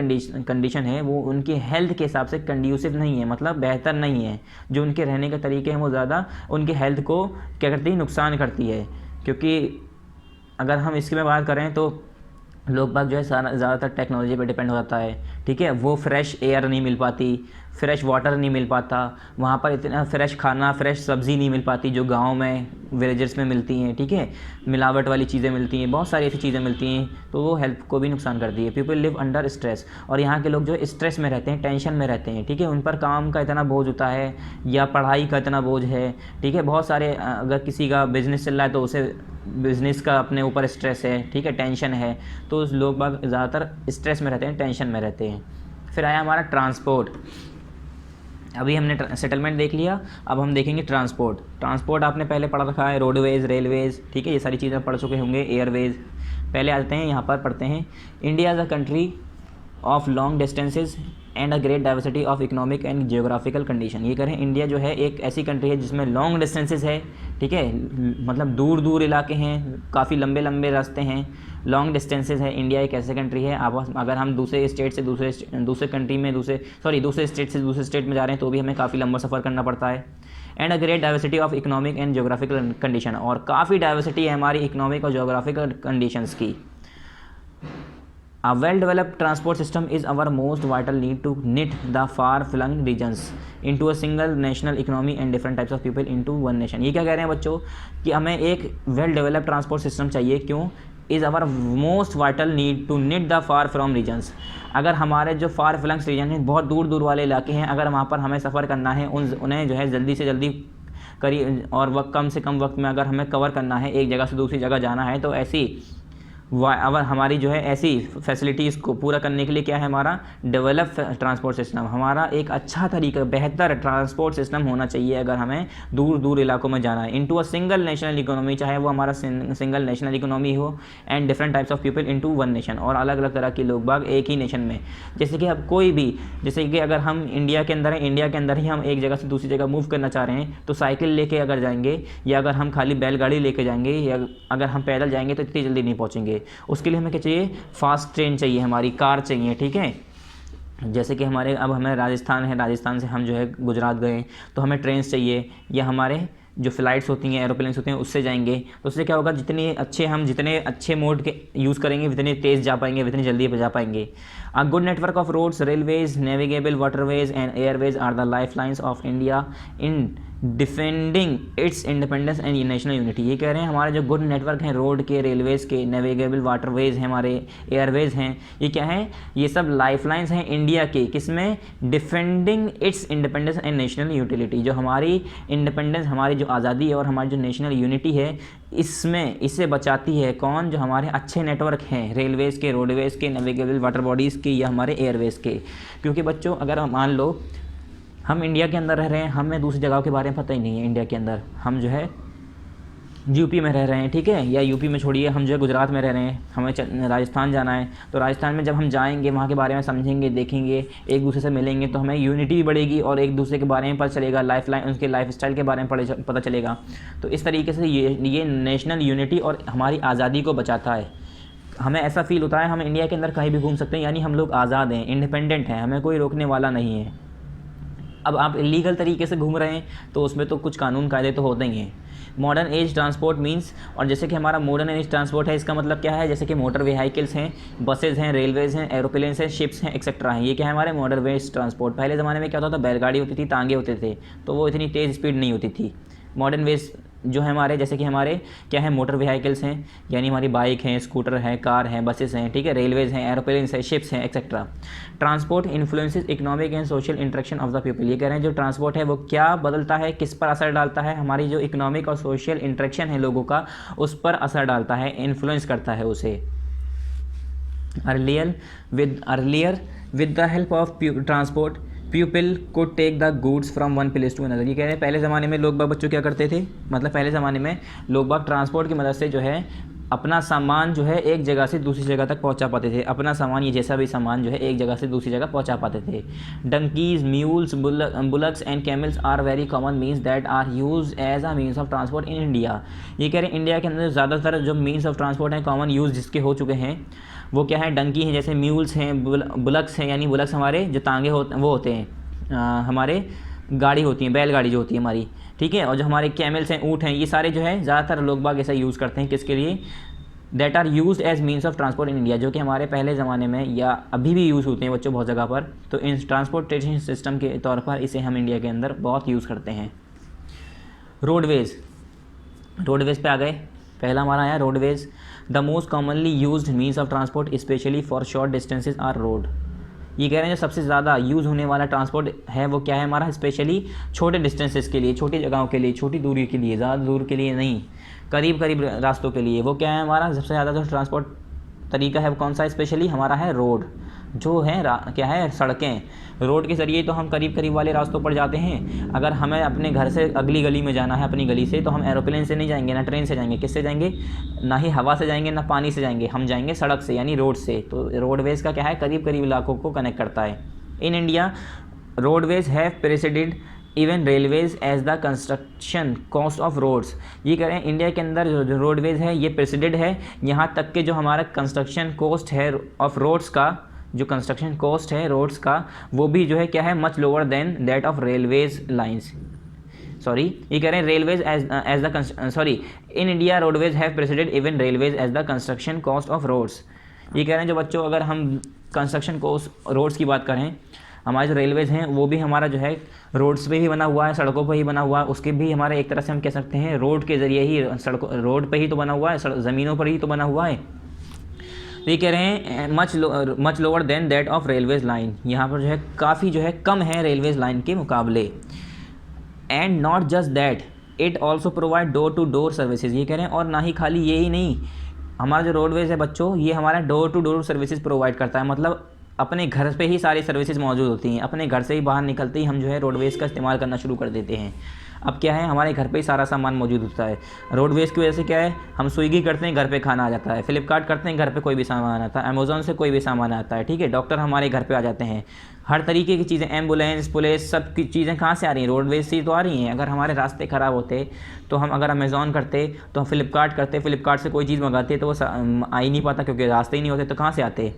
कंडीशन है वो उनकी हेल्थ के हिसाब से कंड्यूसिव नहीं है, मतलब बेहतर नहीं है। जो उनके रहने के तरीके हैं वो ज़्यादा उनकी हेल्थ को क्या करती है, नुकसान करती है। क्योंकि अगर हम इसकी में बात करें तो लोग बाग जो है सारा ज़्यादातर टेक्नोलॉजी पे डिपेंड हो जाता है, ठीक ठीक है, वो फ्रेश एयर नहीं मिल पाती, फ्रेश वाटर नहीं मिल पाता, वहाँ पर इतना फ्रेश खाना, फ्रेश सब्ज़ी नहीं मिल पाती जो गांव में विलेजेस में मिलती हैं, ठीक है, मिलावट वाली चीज़ें मिलती हैं, बहुत सारी ऐसी चीज़ें मिलती हैं, तो वो हेल्थ को भी नुकसान करती है। पीपल लिव अंडर स्ट्रेस, और यहाँ के लोग जो स्ट्रेस में रहते हैं, टेंशन में रहते हैं, ठीक है, उन पर काम का इतना बोझ होता है या पढ़ाई का इतना बोझ है, ठीक है, बहुत सारे, अगर किसी का बिज़नेस चल रहा है तो उसे बिज़नेस का अपने ऊपर स्ट्रेस है, ठीक है, टेंशन है, तो लोग बाग ज़्यादातर स्ट्रेस में रहते हैं, टेंशन में रहते हैं। फिर आया हमारा ट्रांसपोर्ट। अभी हमने सेटलमेंट देख लिया, अब हम देखेंगे ट्रांसपोर्ट। ट्रांसपोर्ट आपने पहले पढ़ रखा है, रोडवेज़, रेलवेज़, ठीक है, ये सारी चीज़ें पढ़ चुके होंगे, एयरवेज़। पहले आते हैं यहाँ पर पढ़ते हैं, India is a country of long distances and a great diversity of economic and geographical condition. ये करें, इंडिया जो है एक ऐसी कंट्री है जिसमें लॉन्ग डिस्टेंसेज है, ठीक है, मतलब दूर दूर इलाके हैं, काफ़ी लंबे लंबे रास्ते हैं, लॉन्ग डिस्टेंसेज है। इंडिया एक ऐसी कंट्री है, आप अगर हम दूसरे स्टेट से दूसरे कंट्री में दूसरे स्टेट से दूसरे स्टेट में जा रहे हैं तो भी हमें काफ़ी लंबा सफ़र करना पड़ता है। And a great diversity of economic and geographical condition, और काफ़ी डाइवर्सिटी है हमारी इकोनॉमिक और जियोग्राफिकल कंडीशंस की। A well-developed transport system is our most vital need to knit the far-flung regions into a single national economy and different types of people into one nation। ये क्या कह रहे हैं बच्चों कि हमें एक well-developed transport system चाहिए, क्यों? Is our most vital need to knit the far-flung regions। अगर हमारे जो far-flung region हैं, बहुत दूर दूर वाले इलाके हैं, अगर वहाँ पर हमें सफ़र करना है, उन्हें जो है जल्दी से जल्दी और कम से कम वक्त में अगर हमें कवर करना है, एक जगह से दूसरी जगह जाना है, तो ऐसी अगर हमारी जो है ऐसी फैसिलिटीज़ को पूरा करने के लिए क्या है, हमारा डेवलप ट्रांसपोर्ट सिस्टम, हमारा एक अच्छा तरीका, बेहतर ट्रांसपोर्ट सिस्टम होना चाहिए अगर हमें दूर दूर इलाकों में जाना है। Into a single national economy, चाहे वो हमारा सिंगल नेशनल इकोनॉमी हो, and different types of people into one nation, और अलग अलग तरह के लोग बाग एक ही नेशन में। जैसे कि अब कोई भी, जैसे कि अगर हम इंडिया के अंदर हैं, इंडिया के अंदर ही हम एक जगह से दूसरी जगह मूव करना चाह रहे हैं, तो साइकिल लेके अगर जाएंगे, या अगर हम खाली बैलगाड़ी लेके जाएंगे, या अगर हम पैदल जाएंगे तो इतनी जल्दी नहीं पहुँचेंगे। उसके लिए हमें क्या चाहिए, फास्ट ट्रेन चाहिए, हमारी कार चाहिए, ठीक है। जैसे कि अब हमें राजस्थान है, राजस्थान से हम जो है गुजरात गए तो हमें ट्रेन्स चाहिए, या हमारे जो फ़्लाइट्स होती हैं, एरोप्लेन्स होते हैं, उससे जाएंगे, तो उससे क्या होगा, जितने अच्छे मोड के यूज़ करेंगे, उतने तेज़ जा पाएंगे, उतनी जल्दी जा पाएंगे। A good network of roads, railways, navigable waterways and airways are the life lines of India in defending its independence and national unity. ये कह रहे हैं हमारे जो गुड नेटवर्क हैं, रोड के, रेलवेज़ के, नेविगेबल वाटरवेज हैं, हमारे एयरवेज़ हैं, ये क्या हैं, ये सब लाइफलाइंस हैं इंडिया के, किसमें, defending its independence and national utility. जो हमारी इंडिपेंडेंस, हमारी जो आज़ादी है और हमारी जो नेशनल यूनिटी है, इससे बचाती है कौन, जो हमारे अच्छे नेटवर्क हैं, रेलवेज़ के, रोडवेज़ के, नेविगेबल वाटर बॉडीज़ के, या हमारे एयरवेज़ के। क्योंकि बच्चों अगर हम मान लो हम इंडिया के अंदर रह रहे हैं, हमें दूसरी जगह के बारे में पता ही नहीं है, इंडिया के अंदर हम जो है यूपी में रह रहे हैं, ठीक है, या यूपी में छोड़िए, हम जो है गुजरात में रह रहे हैं, हमें राजस्थान जाना है, तो राजस्थान में जब हम जाएंगे, वहाँ के बारे में समझेंगे, देखेंगे, एक दूसरे से मिलेंगे, तो हमें यूनिटी भी बढ़ेगी और एक दूसरे के बारे में पता चलेगा, उनके लाइफ स्टाइल के बारे में पता चलेगा। तो इस तरीके से ये नेशनल यूनिटी और हमारी आज़ादी को बचाता है। हमें ऐसा फील होता है हम इंडिया के अंदर कहीं भी घूम सकते हैं, यानी हम लोग आज़ाद हैं, इंडिपेंडेंट हैं, हमें कोई रोकने वाला नहीं है। अब आप इलीगल तरीके से घूम रहे हैं तो उसमें तो कुछ कानून कायदे तो होते ही हैं। मॉडर्न एज ट्रांसपोर्ट मींस, और जैसे कि हमारा मॉडर्न एज ट्रांसपोर्ट है, इसका मतलब क्या है, जैसे कि मोटर व्हीकल्स हैं, बसेज हैं, रेलवेज़ हैं, एरोप्लेन्स हैं, शिप्स हैं, एक्सेट्रा हैं, ये क्या है, हमारे मॉडर्न एज ट्रांसपोर्ट। पहले ज़माने में क्या होता था, बैलगाड़ी होती थी, तांगे होते थे, तो वो इतनी तेज़ स्पीड नहीं होती थी। मॉडर्न वेज जो है हमारे, जैसे कि हमारे क्या है, मोटर व्हीकल्स हैं, यानी हमारी बाइक हैं, स्कूटर हैं, कार हैं, बसेस हैं, ठीक है, रेलवेज़ हैं, एरोप्लेन्स हैं, शिप्स हैं, etcetera. Transport influences economic and social interaction of the people. ये कह रहे हैं जो ट्रांसपोर्ट है वो क्या बदलता है, किस पर असर डालता है, हमारी जो इकोनॉमिक और सोशल इंटरेक्शन है लोगों का, उस पर असर डालता है, इन्फ्लुएंस करता है उसे। Earlier with the help of transport people को take the goods from one place to another. ये कह रहे हैं पहले ज़माने में लोग बाग बच्चों क्या करते थे, मतलब पहले ज़माने में लोग बाग ट्रांसपोर्ट की मदद से जो है अपना सामान जो है एक जगह से दूसरी जगह तक पहुंचा पाते थे। अपना सामान, ये जैसा भी सामान जो है एक जगह से दूसरी जगह पहुंचा पाते थे। Donkeys, mules, bullocks and camels are very common means that are use as a means of transport in India. ये कह रहे हैं इंडिया के अंदर ज़्यादातर जो मीन्स ऑफ ट्रांसपोर्ट हैं, कॉमन यूज़ जिसके हो चुके हैं, वो क्या है, डंकी हैं, जैसे म्यूल्स हैं, बुलक्स हैं, यानी बुलक्स हमारे जो तांगे वो होते हैं, हमारे गाड़ी होती है, बैलगाड़ी जो होती है हमारी, ठीक है। और जो हमारे कैमल्स हैं, ऊँट हैं, ये सारे जो है ज़्यादातर लोग बाग ऐसा यूज़ करते हैं, किसके लिए, that are use as means of transport in India, जो कि हमारे पहले ज़माने में या अभी भी यूज़ होते हैं बच्चों बहुत जगह पर। तो इन ट्रांसपोर्टेशन सिस्टम के तौर पर इसे हम इंडिया के अंदर बहुत यूज़ करते हैं। रोडवेज़, रोडवेज़ पे आ गए। पहला हमारा आया roadways. The most commonly used means of transport specially for short distances are road. ये कह रहे हैं जो सबसे ज़्यादा यूज़ होने वाला ट्रांसपोर्ट है वो क्या है हमारा, स्पेशली छोटे डिस्टेंसेस के लिए, छोटी जगहों के लिए, छोटी दूरी के लिए, ज़्यादा दूर के लिए नहीं, करीब करीब रास्तों के लिए। वो क्या है हमारा सबसे ज़्यादा जो ट्रांसपोर्ट तरीका है वो कौन सा है, स्पेशली हमारा है रोड, जो है क्या है सड़कें। रोड के ज़रिए तो हम करीब करीब वाले रास्तों पर जाते हैं। अगर हमें अपने घर से अगली गली में जाना है अपनी गली से, तो हम एरोप्लेन से नहीं जाएंगे, ना ट्रेन से जाएंगे, किससे जाएंगे, ना ही हवा से जाएंगे ना पानी से जाएंगे, हम जाएंगे सड़क से यानी रोड से। तो रोडवेज़ का क्या है, करीब करीब इलाकों को कनेक्ट करता है। In India roadways have preceded even railways as the construction cost of roads. ये कह रहे हैं इंडिया के अंदर जो रोडवेज़ है ये प्रेसिडेड है, यहाँ तक कि जो हमारा कंस्ट्रक्शन कॉस्ट है ऑफ रोड्स का, जो कंस्ट्रक्शन कॉस्ट है रोड्स का, वो भी जो है क्या है, much lower than that of railways lines. Sorry, ये कह रहे हैं railways as the sorry in India roadways have preceded even railways as the construction cost of roads. ये कह रहे हैं जो बच्चों अगर हम कंस्ट्रक्शन कॉस्ट रोड्स की बात करें, हमारे जो रेलवेज़ हैं वो भी हमारा जो है रोड्स पे ही बना हुआ है, सड़कों पर ही बना हुआ है। उसके भी हमारे एक तरह से हम कह सकते हैं रोड के ज़रिए ही, सड़कों रोड पे ही तो बना हुआ है, ज़मीनों पर ही तो बना हुआ है। तो ये कह रहे हैं much lower than that of Railways line, यहाँ पर जो है काफ़ी जो है कम है रेलवेज़ लाइन के मुकाबले। And not just that it also provide door to door services. ये कह रहे हैं और ना ही खाली ये ही नहीं, हमारा जो रोडवेज़ है बच्चों ये हमारा door to door services provide करता है। मतलब अपने घर पे ही सारी सर्विसेज मौजूद होती हैं, अपने घर से ही बाहर निकलते ही हम जो है रोडवेज़ का इस्तेमाल करना शुरू कर देते हैं। अब क्या है, हमारे घर पे ही सारा सामान मौजूद होता है। रोडवेज़ की वजह से क्या है, हम स्विगी करते हैं घर पे खाना आ जाता है, फ्लिपकार्ट करते हैं घर पे कोई भी सामान आता है, अमेज़ॉन से कोई भी सामान आता है, ठीक है, डॉक्टर हमारे घर पे आ जाते हैं, हर तरीके की चीज़ें, एम्बुलेंस, पुलिस, सब की चीज़ें कहाँ से आ रही हैं, रोडवेज़ से तो आ रही हैं। अगर हमारे रास्ते ख़राब होते तो हम अगर अमेज़ॉन करते तो हम फ्लिपकार्ट करते, फ्लिपकार्ट से कोई चीज़ मंगाते तो वो आ ही नहीं पाता, क्योंकि रास्ते ही नहीं होते तो कहाँ से आते,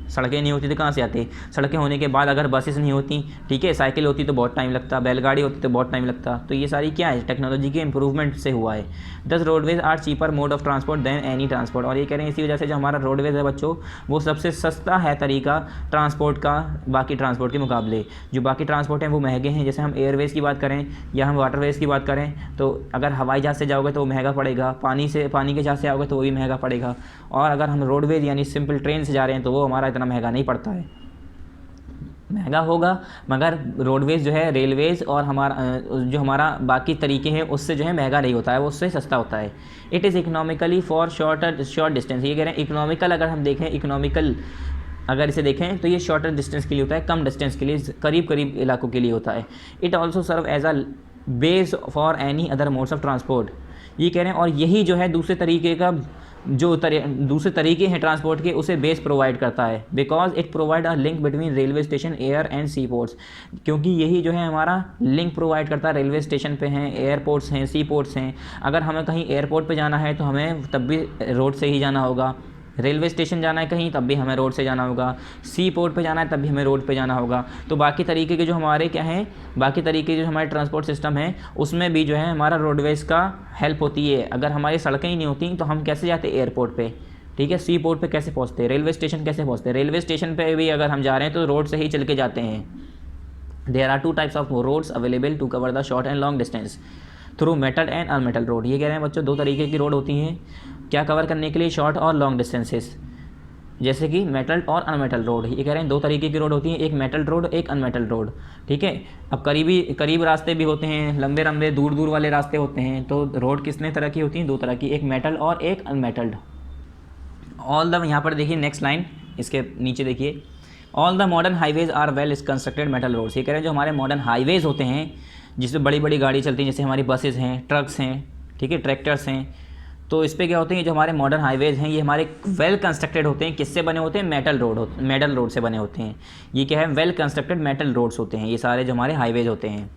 सड़कें नहीं होती तो कहाँ से आते। सड़कें होने के बाद अगर बसेस नहीं होती, ठीक है, साइकिल होती तो बहुत टाइम लगता, बैलगाड़ी होती तो बहुत टाइम लगता। तो ये सारी क्या है, टेक्नोलॉजी के इंप्रूवमेंट से हुआ है। Thus roadways are cheaper mode of transport than any transport. और ये कह रहे हैं इसी वजह से जो हमारा रोडवेज है बच्चों वो सबसे सस्ता है तरीका ट्रांसपोर्ट का बाकी ट्रांसपोर्ट के मुकाबले। जो बाकी ट्रांसपोर्ट हैं वो महंगे हैं, जैसे हम एयरवेज़ की बात करें या हम वाटरवेज़ की बात करें तो अगर हवाई जहाज़ से जाओगे तो वो महंगा पड़ेगा, पानी के जहाज़ से आओगे तो वो भी महंगा पड़ेगा, और अगर हम रोडवेज यानी सिंपल ट्रेन से जा रहे हैं तो वो हमारा इतना महंगा नहीं पड़ता है। महंगा होगा मगर रोडवेज़ जो है रेलवेज़ और जो हमारा बाकी तरीके हैं उससे जो है महंगा नहीं होता है, वो उससे सस्ता होता है। It is economically for short distance. ये कह रहे हैं इकोनॉमिकल, अगर हम देखें इकोनॉमिकल अगर इसे देखें तो ये शॉर्टर डिस्टेंस के लिए होता है, कम डिस्टेंस के लिए, करीब करीब इलाकों के लिए होता है। It also serve as a base for any other modes of transport. ये कह रहे हैं और यही जो है दूसरे तरीके का दूसरे तरीके हैं ट्रांसपोर्ट के उसे बेस प्रोवाइड करता है, because it provide a link between railway station, air and sea ports. क्योंकि यही जो है हमारा लिंक प्रोवाइड करता है, रेलवे स्टेशन पे हैं, एयरपोर्ट्स हैं, सी पोर्ट्स हैं। अगर हमें कहीं एयरपोर्ट पे जाना है तो हमें तब भी रोड से ही जाना होगा, रेलवे स्टेशन जाना है कहीं तब भी हमें रोड से जाना होगा, सी पोर्ट पे जाना है तब भी हमें रोड पे जाना होगा। तो बाकी तरीके के जो हमारे क्या हैं, बाकी तरीके जो हमारे ट्रांसपोर्ट सिस्टम है उसमें भी जो है हमारा रोडवेज़ का हेल्प होती है। अगर हमारी सड़कें ही नहीं होती तो हम कैसे जाते एयरपोर्ट पे, ठीक है, सी पोर्ट पे कैसे पहुँचते, रेलवे स्टेशन कैसे पहुँचते। रेलवे स्टेशन पर भी अगर हम जा रहे हैं तो रोड से ही चल के जाते हैं। There are 2 types of roads available to cover the short and long distance through metal and unmetal road. ये कह रहे हैं बच्चों 2 तरीके की रोड होती हैं क्या कवर करने के लिए, शॉर्ट और लॉन्ग डिस्टेंसेस, जैसे कि मेटल और अनमेटल रोड। ये कह रहे हैं 2 तरीके की रोड होती हैं, एक मेटल रोड एक अनमेटल रोड, ठीक है। अब करीब रास्ते भी होते हैं, लंबे लंबे दूर दूर वाले रास्ते होते हैं। तो रोड कितने तरह की होती हैं, 2 तरह की, एक मेटल और एक अनमेटल्ड। ऑल द, यहाँ पर देखिए नेक्स्ट लाइन इसके नीचे देखिए, all the modern highways are well constructed metal roads. ये कह रहे हैं जो हमारे मॉडर्न हाईवेज़ होते हैं जिसमें बड़ी बड़ी गाड़ी चलती हैं, जैसे हमारी बसेज़ हैं, ट्रक्स हैं, ठीक है, ट्रैक्टर्स हैं, तो इस पर क्या होते हैं जो हमारे मॉडर्न हाईवेज़ हैं ये हमारे वेल कंस्ट्रक्टेड होते हैं। किससे बने होते हैं, मेटल रोड से बने होते हैं। ये क्या है, वेल कंस्ट्रक्टेड मेटल रोड्स होते हैं ये सारे जो हमारे हाईवेज़ होते हैं।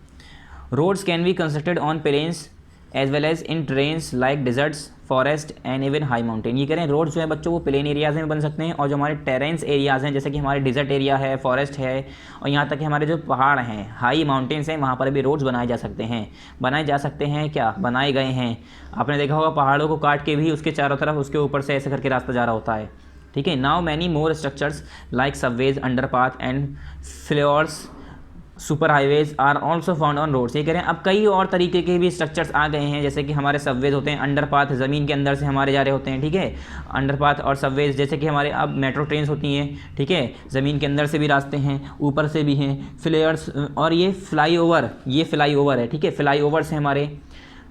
Roads can be constructed on plains as well as in terrains like deserts, forest and even high mountain. ये कह रहे हैं रोड जो है बच्चों वो प्लेन एरियाज़ में बन सकते हैं, और जो हमारे टेरेंस एरियाज़ हैं जैसे कि हमारे डिजर्ट एरिया है, फॉरेस्ट है, और यहाँ तक कि हमारे जो पहाड़ हैं, हाई माउंटेन्स हैं, वहाँ पर भी रोड्स बनाए जा सकते हैं। बनाए जा सकते हैं क्या, बनाए गए हैं। आपने देखा होगा पहाड़ों को काट के भी उसके चारों तरफ उसके ऊपर से ऐसे करके रास्ता जा रहा होता है, ठीक है। Now many more structures like subways, underpath and floors, super highways are also found on roads. ये कह रहे हैं अब कई और तरीके के भी स्ट्रक्चर्स आ गए हैं, जैसे कि हमारे सबवेज होते हैं, अंडरपाथ ज़मीन के अंदर से हमारे जा रहे होते हैं, ठीक है। अंडरपाथ और सबवेज जैसे कि हमारे अब मेट्रो ट्रेन्स होती हैं, ठीक है, ज़मीन के अंदर से भी रास्ते हैं, ऊपर से भी हैं, फ्लेयर्स, और ये फ्लाईओवर है, ठीक है, फ्लाईओवर्स हैं हमारे,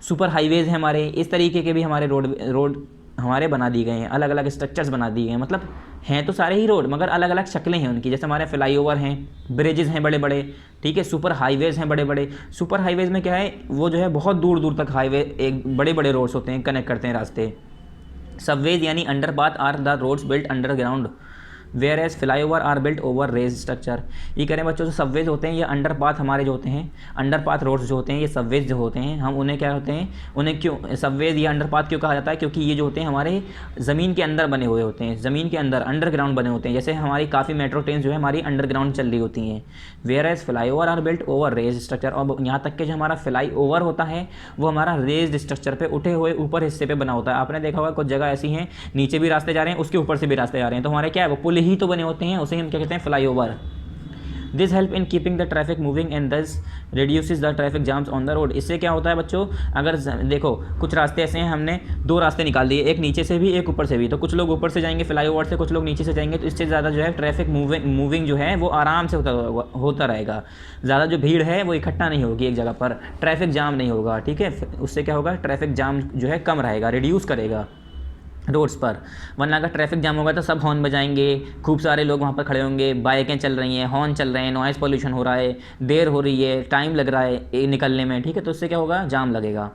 सुपर हाईवेज़ हैं हमारे। इस तरीके के भी हमारे रोड हमारे बना दिए गए हैं, अलग अलग स्ट्रक्चर्स बना दिए गए हैं। मतलब हैं तो सारे ही रोड मगर अलग अलग शक्लें हैं उनकी। जैसे हमारे फ्लाईओवर हैं, ब्रिजेज़ हैं बड़े बड़े, ठीक है, सुपर हाईवेज़ हैं बड़े बड़े। सुपर हाईवेज़ में क्या है, वो जो है बहुत दूर दूर तक हाईवे, एक बड़े बड़े रोड्स होते हैं, कनेक्ट करते हैं रास्ते। सबवेज यानी underpath are the roads built underground, whereas flyover are built over raise structure. ये करें बच्चों जो सबवेज होते हैं, ये अंडरपाथ हमारे जो होते हैं, अंडरपाथ रोड्स जो होते हैं, ये सबवेज जो होते हैं, हम उन्हें क्या होते हैं, उन्हें क्यों सबवेज या अंडरपाथ क्यों कहा जाता है, क्योंकि ये जो होते हैं हमारे ज़मीन के अंदर बने हुए होते हैं, ज़मीन के अंदर अंडरग्राउंड बने होते हैं। जैसे हमारी काफ़ी मेट्रो ट्रेन जो है हमारी अंडरग्राउंड चल रही होती हैं। Whereas flyover are built over raise structure, और यहाँ तक कि जो हमारा फ्लाईओवर होता है वो हमारा रेज्ड स्ट्रक्चर पे, उठे हुए ऊपर हिस्से पे बना होता है। आपने देखा होगा कुछ जगह ऐसी हैं नीचे भी रास्ते जा रहे हैं, उसके ऊपर से भी रास्ते जा रहे हैं, तो हमारे क्या है वो पुल ही तो बने होते हैं, उसे हम क्या कहते हैं, flyover. This help in keeping the traffic moving and thus reduces the traffic jams on the road. इससे क्या होता है बच्चों, अगर देखो कुछ रास्ते ऐसे हैं, हमने दो रास्ते निकाल दिए, एक नीचे से भी एक ऊपर से भी, तो कुछ लोग ऊपर से जाएंगे फ्लाईओवर से, कुछ लोग नीचे से जाएंगे, तो इससे ज़्यादा जो है ट्रैफिक मूविंग जो है वो आराम से होता रहेगा। ज़्यादा जो भीड़ है वो इकट्ठा नहीं होगी एक जगह पर, ट्रैफिक जाम नहीं होगा, ठीक है। उससे क्या होगा, ट्रैफिक जाम जो है कम रहेगा, रिड्यूस करेगा रोड्स पर। वरना अगर ट्रैफिक जाम होगा तो सब हॉर्न बजाएंगे, खूब सारे लोग वहाँ पर खड़े होंगे, बाइकें चल रही हैं, हॉर्न चल रहे हैं, नॉइज़ पोल्यूशन हो रहा है, देर हो रही है, टाइम लग रहा है निकलने में, ठीक है, तो इससे क्या होगा, जाम लगेगा।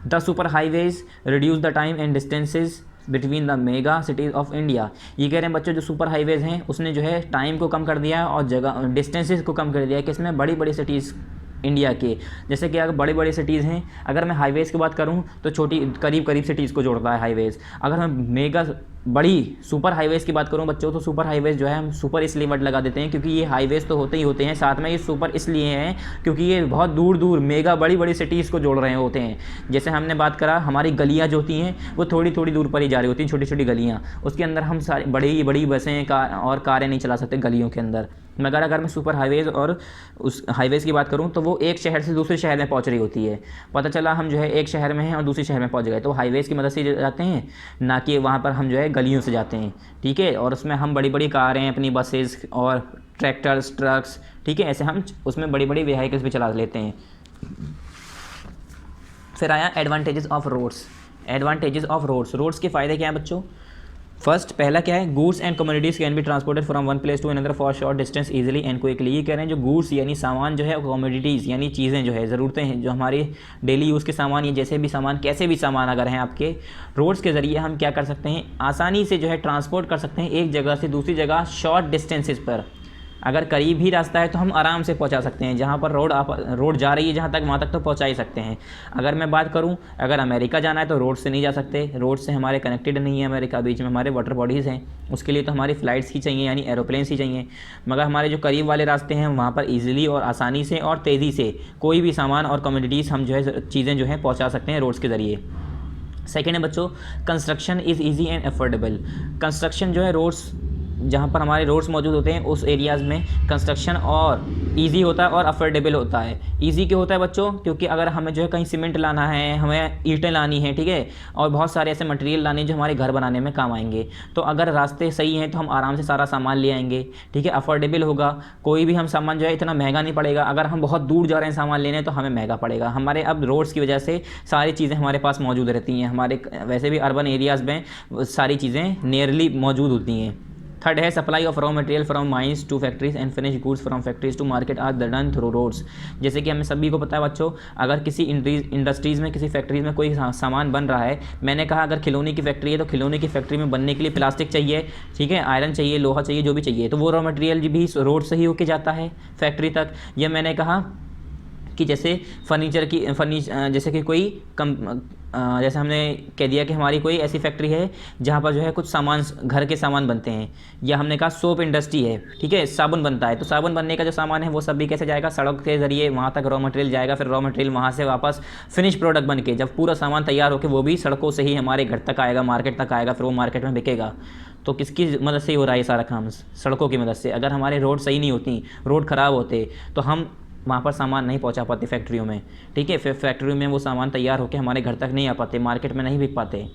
The super highways reduce the time and distances between the mega cities of India. ये कह रहे हैं बच्चों जो सुपर हाईवेज़ हैं उसने जो है टाइम को कम कर दिया है और जगह डिस्टेंसेज को कम कर दिया है, किसमें, बड़ी बड़ी सिटीज़ इंडिया के। जैसे कि अगर बड़ी बड़ी सिटीज़ हैं, अगर मैं हाईवेज़ की बात करूं तो छोटी करीब करीब सिटीज़ को जोड़ता है हाईवेज़। अगर मैं मेगा बड़ी सुपर हाईवेज़ की बात करूं बच्चों, तो सुपर हाईवेज़ जो है हम सुपर इसलिए वर्ड लगा देते हैं क्योंकि ये हाईवेज़ तो होते ही होते हैं, साथ में ये सुपर इसलिए हैं क्योंकि ये बहुत दूर दूर मेगा बड़ी बड़ी सिटीज़ को जोड़ रहे होते हैं। जैसे हमने बात करा हमारी गलियाँ जो होती हैं वो थोड़ी थोड़ी दूर पर ही जा रही होती हैं, छोटी छोटी गलियाँ, उसके अंदर हम सारी बड़ी बड़ी बसें और कारें नहीं चला सकते गलियों के अंदर। मगर अगर मैं सुपर हाईवेज़ और उस हाईवेज़ की बात करूं तो वो एक शहर से दूसरे शहर में पहुंच रही होती है। पता चला हम जो है एक शहर में हैं और दूसरे शहर में पहुंच गए, तो हाईवेज़ की मदद से जाते हैं, ना कि वहाँ पर हम जो है गलियों से जाते हैं, ठीक है। और उसमें हम बड़ी बड़ी कारें, अपनी बसेस और ट्रैक्टर्स, ट्रक्स, ठीक है, ऐसे हम उसमें बड़ी बड़ी व्हीकल्स भी चला लेते हैं। फिर आया advantages of roads. Advantages of roads के फ़ायदे क्या हैं बच्चों। फर्स्ट पहला क्या है, goods and commodities can be transported from one place to another for short distance easily and quickly. ये कह रहे हैं जो गुड्स यानी सामान जो है, कमोडिटीज़ यानी चीज़ें जो है, ज़रूरतें हैं, जो हमारे डेली यूज़ के सामान, ये जैसे भी सामान, कैसे भी सामान अगर हैं आपके, रोड्स के ज़रिए हम क्या कर सकते हैं, आसानी से जो है ट्रांसपोर्ट कर सकते हैं एक जगह से दूसरी जगह शॉर्ट डिस्टेंसेस पर। अगर करीब ही रास्ता है तो हम आराम से पहुंचा सकते हैं, जहां पर रोड जा रही है जहां तक, वहां तक तो पहुंचा ही सकते हैं। अगर मैं बात करूं, अगर अमेरिका जाना है तो रोड से नहीं जा सकते, रोड से हमारे कनेक्टेड नहीं है अमेरिका, बीच में हमारे वाटर बॉडीज़ हैं, उसके लिए तो हमारी फ़्लाइट्स ही चाहिए यानी एरोप्लेन्स ही चाहिए। मगर हमारे जो करीब वाले रास्ते हैं वहाँ पर ईजिली और आसानी से और तेज़ी से कोई भी सामान और कमोडिटीज़ हम जो है, चीज़ें जो है पहुँचा सकते हैं रोड्स के ज़रिए। सेकेंड है बच्चों, construction is easy and affordable. Construction जो है रोड्स, जहाँ पर हमारे रोड्स मौजूद होते हैं उस एरियाज़ में कंस्ट्रक्शन और इजी होता है और अफोर्डेबल होता है। इजी क्यों होता है बच्चों, क्योंकि अगर हमें जो है कहीं सीमेंट लाना है, हमें ईंटें लानी है, ठीक है, और बहुत सारे ऐसे मटेरियल लाने जो हमारे घर बनाने में काम आएंगे, तो अगर रास्ते सही हैं तो हम आराम से सारा सामान ले आएंगे, ठीक है। अफोर्डेबल होगा, कोई भी हम सामान जो है इतना महंगा नहीं पड़ेगा। अगर हम बहुत दूर जा रहे हैं सामान लेने तो हमें महंगा पड़ेगा। हमारे अब रोड्स की वजह से सारी चीज़ें हमारे पास मौजूद रहती हैं, हमारे वैसे भी अर्बन एरियाज़ में सारी चीज़ें नियरली मौजूद होती हैं। थर्ड है, supply of raw material from mines to factories and finish goods from factories to market are done through roads. जैसे कि हमें सभी को पता है बच्चों, अगर किसी इंडस्ट्रीज़ में, किसी फैक्ट्रीज में कोई सामान बन रहा है, मैंने कहा अगर खिलौने की फैक्ट्री है तो खिलौने की फैक्ट्री में बनने के लिए प्लास्टिक चाहिए, ठीक है, आयरन चाहिए, लोहा चाहिए, जो भी चाहिए, तो वो रॉ मटेरियल भी रोड से ही होके जाता है फैक्ट्री तक। यह मैंने कहा कि जैसे जैसे कि कोई जैसे हमने कह दिया कि हमारी कोई ऐसी फैक्ट्री है जहाँ पर जो है कुछ सामान, घर के सामान बनते हैं, या हमने कहा सोप इंडस्ट्री है, ठीक है, साबुन बनता है, तो साबुन बनने का जो सामान है वो सब भी कैसे जाएगा, सड़क के ज़रिए वहाँ तक रॉ मटेरियल जाएगा, फिर रॉ मटेरियल वहाँ से वापस फिनिश प्रोडक्ट बन के जब पूरा सामान तैयार होकर वो भी सड़कों से ही हमारे घर तक आएगा, मार्केट तक आएगा, फिर वो मार्केट में बिकेगा। तो किसकी मदद से ही हो रहा है ये सारा काम? सड़कों की मदद से। अगर हमारे रोड सही नहीं होती, रोड ख़राब होते, तो हम वहाँ पर सामान नहीं पहुँचा पाते फैक्ट्रियों में, ठीक है, फिर फैक्ट्रियों में वो सामान तैयार होकर हमारे घर तक नहीं आ पाते, मार्केट में नहीं बिक पाते।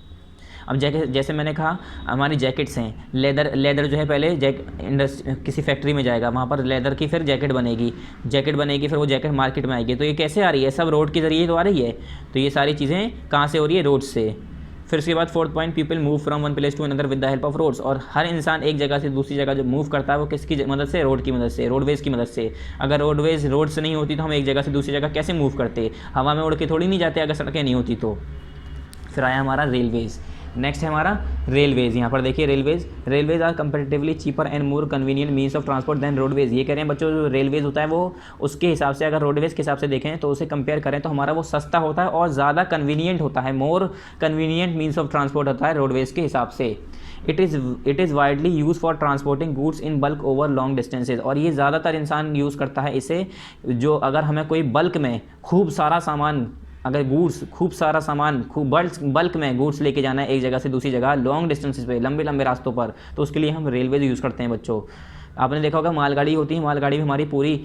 अब जैसे मैंने कहा हमारी जैकेट्स हैं, लेदर जो है पहले किसी फैक्ट्री में जाएगा, वहाँ पर लेदर की फिर जैकेट बनेगी, फिर वो जैकेट मार्केट में आएगी। तो ये कैसे आ रही है? सब रोड के ज़रिए तो आ रही है। तो ये सारी चीज़ें कहाँ से हो रही है? रोड से। फिर उसके बाद 4th point, people move from one place to another with the help of roads. और हर इंसान एक जगह से दूसरी जगह जो मूव करता है वो किसकी मदद से? रोड की मदद से, रोडवेज़ की मदद से। अगर रोड से नहीं होती तो हम एक जगह से दूसरी जगह कैसे मूव करते? हवा में उड़ के थोड़ी नहीं जाते अगर सड़कें नहीं होती तो। फिर आया हमारा रेलवेज़। नेक्स्ट है हमारा रेलवेज़। यहाँ पर देखिए railways are comparatively cheaper and more convenient means of transport than roadways. ये कह रहे हैं बच्चों, जो रेलवेज़ होता है वो उसके हिसाब से, अगर रोडवेज़ के हिसाब से देखें तो उसे कंपेयर करें तो हमारा वो सस्ता होता है और ज़्यादा कन्वीनियंट होता है, मोर कन्वीनियंट मीन्स ऑफ ट्रांसपोर्ट होता है रोडवेज़ के हिसाब से। It is widely use for transporting goods in bulk over long distances. और ये ज़्यादातर इंसान यूज़ करता है इसे, जो अगर हमें कोई बल्क में खूब सारा सामान, अगर खूब सारा सामान बल्क में गुड्स लेके जाना है एक जगह से दूसरी जगह लॉन्ग डिस्टेंसेस पे, लंबे लंबे रास्तों पर, तो उसके लिए हम रेलवे यूज़ करते हैं बच्चों। आपने देखा होगा मालगाड़ी होती है, मालगाड़ी में हमारी पूरी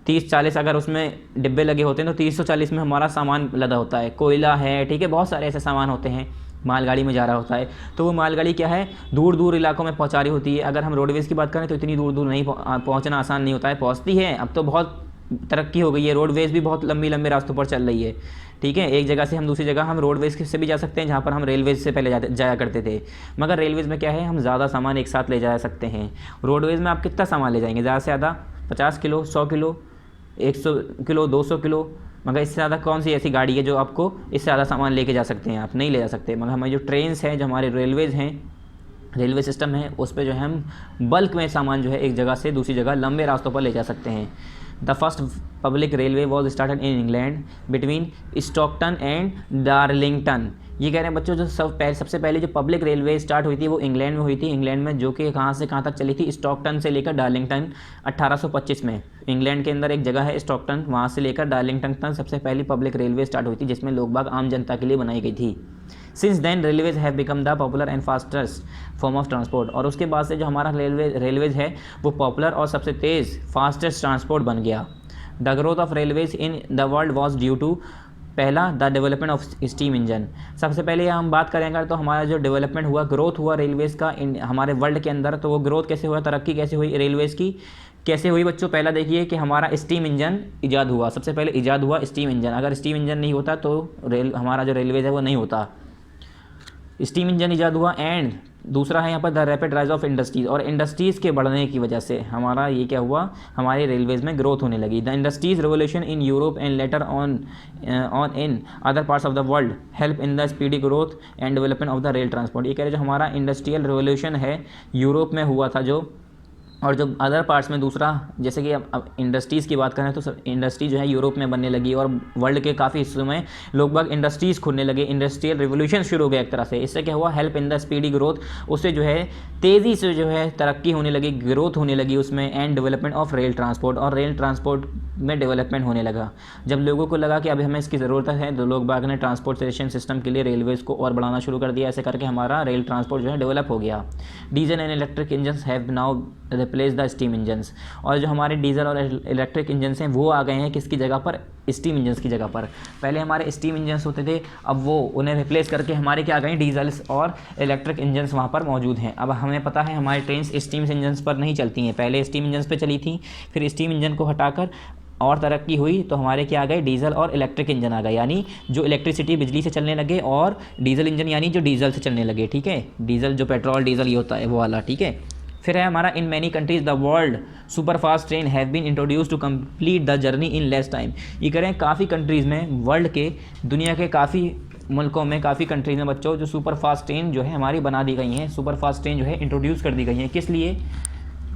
30-40 अगर उसमें डिब्बे लगे होते हैं तो 30-40 में हमारा सामान लदा होता है, कोयला है, ठीक है, बहुत सारे ऐसे सामान होते हैं मालगाड़ी में जा रहा होता है। तो वो मालगाड़ी क्या है, दूर दूर इलाकों में पहुंचा रही होती है। अगर हम रोडवेज़ की बात करें तो इतनी दूर दूर नहीं पहुंचना आसान नहीं होता है, पहुंचती है, अब तो बहुत तरक्की हो गई है, रोडवेज़ भी बहुत लंबे रास्तों पर चल रही है, ठीक है। एक जगह से हम दूसरी जगह हम रोडवेज़ से भी जा सकते हैं, जहाँ पर हम रेलवेज़ से पहले जाया करते थे। मगर रेलवेज़ में क्या है, हम ज़्यादा सामान एक साथ ले जा सकते हैं। रोडवेज़ में आप कितना सामान ले जाएंगे? ज़्यादा से ज़्यादा 50 किलो, 100 किलो, 100 किलो, 200 किलो। मगर इससे ज़्यादा कौन सी ऐसी गाड़ी है जो आपको इससे ज़्यादा सामान लेके जा सकते हैं? आप नहीं ले जा सकते। मगर हमारी जो ट्रेन्स हैं, जो हमारे रेलवेज़ हैं, रेलवे सिस्टम है, उस पर जो है हम बल्क में सामान जो है एक जगह से दूसरी जगह लंबे रास्तों पर ले जा सकते हैं। The first public railway was started in England between Stockton and Darlington. ये कह रहे हैं बच्चों, जो सबसे पहले जो पब्लिक रेलवे स्टार्ट हुई थी वो इंग्लैंड में हुई थी। इंग्लैंड में जो कि कहाँ से कहाँ तक चली थी? स्टॉकटन से लेकर डार्लिंगटन 1825 में। इंग्लैंड के अंदर एक जगह है स्टॉकटन, वहाँ से लेकर डार्लिंगटन तक सबसे पहली पब्लिक रेलवे स्टार्ट हुई थी, जिसमें लोग बाग आम जनता के लिए बनाई गई थी। Since then railways have become the popular and fastest form of transport. और उसके बाद से जो हमारा रेलवेज है वो पॉपुलर और सबसे तेज़ फास्टेस्ट ट्रांसपोर्ट बन गया। The growth of railways in the world was due to, पहला, the development of steam engine. सबसे पहले हम बात करेंगे तो हमारा जो डेवलपमेंट हुआ, ग्रोथ हुआ रेलवेज़ का हमारे वर्ल्ड के अंदर, तो वो ग्रोथ कैसे हुआ, तरक्की कैसे हुई रेलवेज़ की, कैसे हुई बच्चों? पहला देखिए कि हमारा स्टीम इंजन इजाद हुआ, सबसे पहले इजाद हुआ स्टीम इंजन। अगर स्टीम इंजन नहीं होता तो हमारा जो रेलवेज़ है वो नहीं होता। स्टीम इंजन इजाद हुआ। एंड दूसरा है यहाँ पर the rapid rise of industries. और इंडस्ट्रीज़ के बढ़ने की वजह से हमारा ये क्या हुआ, हमारे रेलवेज़ में ग्रोथ होने लगी। The industries revolution in Europe and later on in other parts of the world help in the speedy growth and development of the rail transport. ये कह रहे जो हमारा इंडस्ट्रियल रेवोल्यूशन है यूरोप में हुआ था जो, और जो अदर पार्ट्स में दूसरा, जैसे कि अब इंडस्ट्रीज़ की बात करें तो इंडस्ट्री जो है यूरोप में बनने लगी और वर्ल्ड के काफ़ी हिस्सों में लोग बाग इंडस्ट्रीज़ खुलने लगे, इंडस्ट्रियल रिवोल्यूशन शुरू हो गया एक तरह से। इससे क्या हुआ, help in the speedy growth, उससे जो है तेज़ी से जो है तरक्की होने लगी, ग्रोथ होने लगी उसमें। And development of rail transport, और रेल ट्रांसपोर्ट में डेवलपमेंट होने लगा। जब लोगों को लगा कि अभी हमें इसकी ज़रूरत है तो लोग बाग ने ट्रांसपोर्टेशन सिस्टम के लिए रेलवेज़ को और बढ़ाना शुरू कर दिया। ऐसे करके हमारा रेल ट्रांसपोर्ट जो है डेवलप हो गया। Diesel and electric engines have now replace the steam engines. और जो हमारे डीजल और इलेक्ट्रिक इंजन्स हैं वो आ गए हैं किसकी जगह पर, स्टीम इंजन्स की जगह पर। पहले हमारे स्टीम इंजन्स होते थे, अब वो उन्हें रिप्लेस करके हमारे क्या आ गए, डीजल्स और इलेक्ट्रिक इंजन्स वहाँ पर मौजूद हैं। अब हमें पता है हमारी ट्रेन स्टीम इंजन्स पर नहीं चलती हैं, पहले स्टीम इंजन्स पर चली थी, फिर स्टीम इंजन को हटाकर और तरक्की हुई तो हमारे क्या आ गए, डीजल और इलेक्ट्रिक इंजन आ गए, यानी जो इलेक्ट्रिसिटी बिजली से चलने लगे, और डीजल इंजन यानी जो डीजल से चलने लगे, ठीक है, डीजल जो पेट्रोल डीजल ये होता है वो वाला, ठीक है। फिर है हमारा in many countries the world super fast train have been introduce to complete the journey in less time. ये करें काफ़ी कंट्रीज़ में, वर्ल्ड के, दुनिया के काफ़ी मुल्कों में, काफ़ी कंट्रीज़ में बच्चों जो सुपर फास्ट ट्रेन जो है हमारी बना दी गई हैं, सुपर फास्ट ट्रेन जो है इंट्रोड्यूस कर दी गई हैं। किस लिए?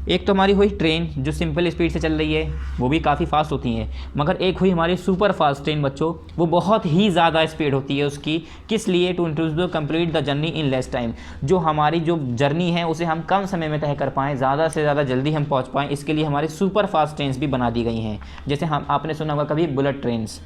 एक तो हमारी हुई ट्रेन जो सिंपल स्पीड से चल रही है, वो भी काफ़ी फास्ट होती हैं, मगर एक हुई हमारी सुपर फास्ट ट्रेन बच्चों, वो बहुत ही ज़्यादा स्पीड होती है उसकी। किस लिए? To introduce complete the journey in less time, जो हमारी जो जर्नी है उसे हम कम समय में तय कर पाएँ, ज़्यादा से ज़्यादा जल्दी हम पहुँच पाएँ, इसके लिए हमारी सुपर फास्ट ट्रेन्स भी बना दी गई हैं। जैसे हम आपने सुना होगा कभी bullet trains.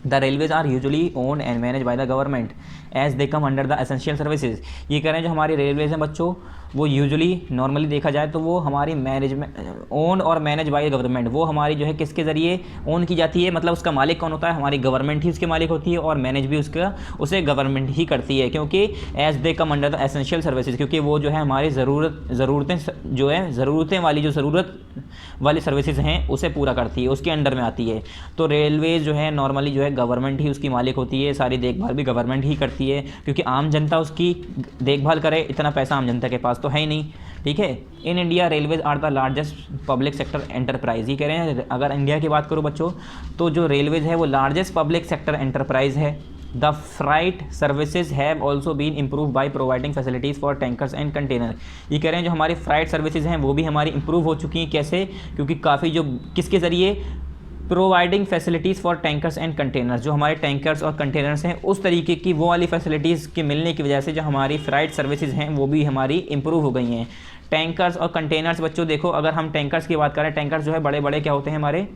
The railways are usually owned and manage by the government as they come under the essential services. ये कह रहे हैं जो हमारी रेलवेज हैं बच्चों, वो यूजुअली नॉर्मली देखा जाए तो वो हमारी मैनेजमेंट ओन और मैनेज बाय गवर्नमेंट, वो हमारी जो है किसके ज़रिए ओन की जाती है, मतलब उसका मालिक कौन होता है? हमारी गवर्नमेंट ही उसके मालिक होती है, और मैनेज भी उसे गवर्नमेंट ही करती है, क्योंकि as they come under the essential services, क्योंकि वो जो है हमारी ज़रूरतें जो है ज़रूरत वाली सर्विसेज हैं उसे पूरा करती है, उसके अंडर में आती है। तो रेलवेज जो है नॉर्मली जो है गवर्नमेंट ही उसकी मालिक होती है, सारी देखभाल भी गवर्नमेंट ही करती है, क्योंकि आम जनता उसकी देखभाल करे इतना पैसा आम जनता के पास तो है ही नहीं। ठीक है। In India railways are the largest public sector enterprise. ये कह रहे हैं अगर इंडिया की बात करूँ बच्चों, तो जो रेलवेज है वो लार्जेस्ट पब्लिक सेक्टर एंटरप्राइज है। The freight services have also been improve by providing facilities for tankers and container. ये कह रहे हैं जो हमारी फ्राइट सर्विसेज हैं वो भी हमारी इम्प्रूव हो चुकी हैं। कैसे? क्योंकि काफ़ी जो किसके ज़रिए? Providing facilities for tankers and containers, जो हमारे टैंकर्स और कंटेनर्स हैं उस तरीके की वो वाली फैसिलिटीज़ के मिलने की वजह से जो हमारी फ्राइट सर्विसेज हैं वो भी हमारी इम्प्रूव हो गई हैं। टैंकर्स और कंटेनर्स बच्चों देखो, अगर हम टैंकर्स की बात करें, टैंकर्स जो है बड़े बड़े क्या होते हैं हमारे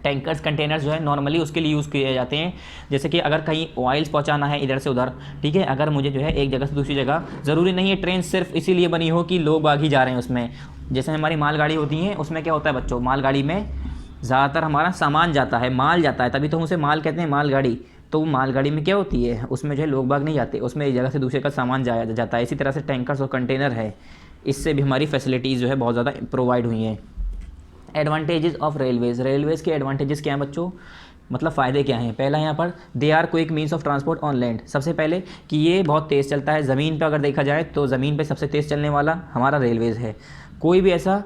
टैंकर्स, कंटेनर्स जो है नॉर्मली उसके लिए यूज़ किए जाते हैं, जैसे कि अगर कहीं ऑयल्स पहुंचाना है इधर से उधर, ठीक है, अगर मुझे जो है एक जगह से दूसरी जगह, ज़रूरी नहीं है ट्रेन सिर्फ इसीलिए बनी हो कि लोग बाग ही जा रहे हैं उसमें। जैसे हमारी मालगाड़ी होती हैं उसमें क्या होता है बच्चों, मालगाड़ी में ज़्यादातर हमारा सामान जाता है, माल जाता है, तभी तो उसे माल कहते हैं मालगाड़ी। तो मालगाड़ी में क्या होती है, उसमें जो है लोग बाग नहीं जाते, उसमें एक जगह से दूसरे का सामान जाया जाता है। इसी तरह से टैंकर्स और कंटेनर है, इससे भी हमारी फैसिलिटीज़ जो है बहुत ज़्यादा प्रोवाइड हुई हैं। एडवांटेजेस ऑफ रेलवेज़ के एडवांटेजेस क्या हैं बच्चों, मतलब फ़ायदे क्या हैं? पहला यहाँ पर they are quick means of transport on land. सबसे पहले कि ये बहुत तेज़ चलता है ज़मीन पे, अगर देखा जाए तो ज़मीन पे सबसे तेज़ चलने वाला हमारा रेलवेज़ है। कोई भी ऐसा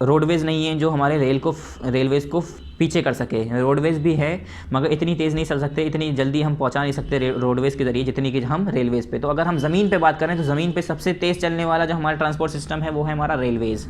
रोडवेज़ नहीं है जो हमारे रेलवेज़ को पीछे कर सके। रोडवेज़ भी है मगर इतनी तेज़ नहीं चल सकते, इतनी जल्दी हम पहुंचा नहीं सकते रोडवेज़ के ज़रिए जितनी कि हम रेलवेज़ पे। तो अगर हम ज़मीन पे बात करें तो ज़मीन पे सबसे तेज़ चलने वाला जो हमारा ट्रांसपोर्ट सिस्टम है वो है हमारा रेलवेज़।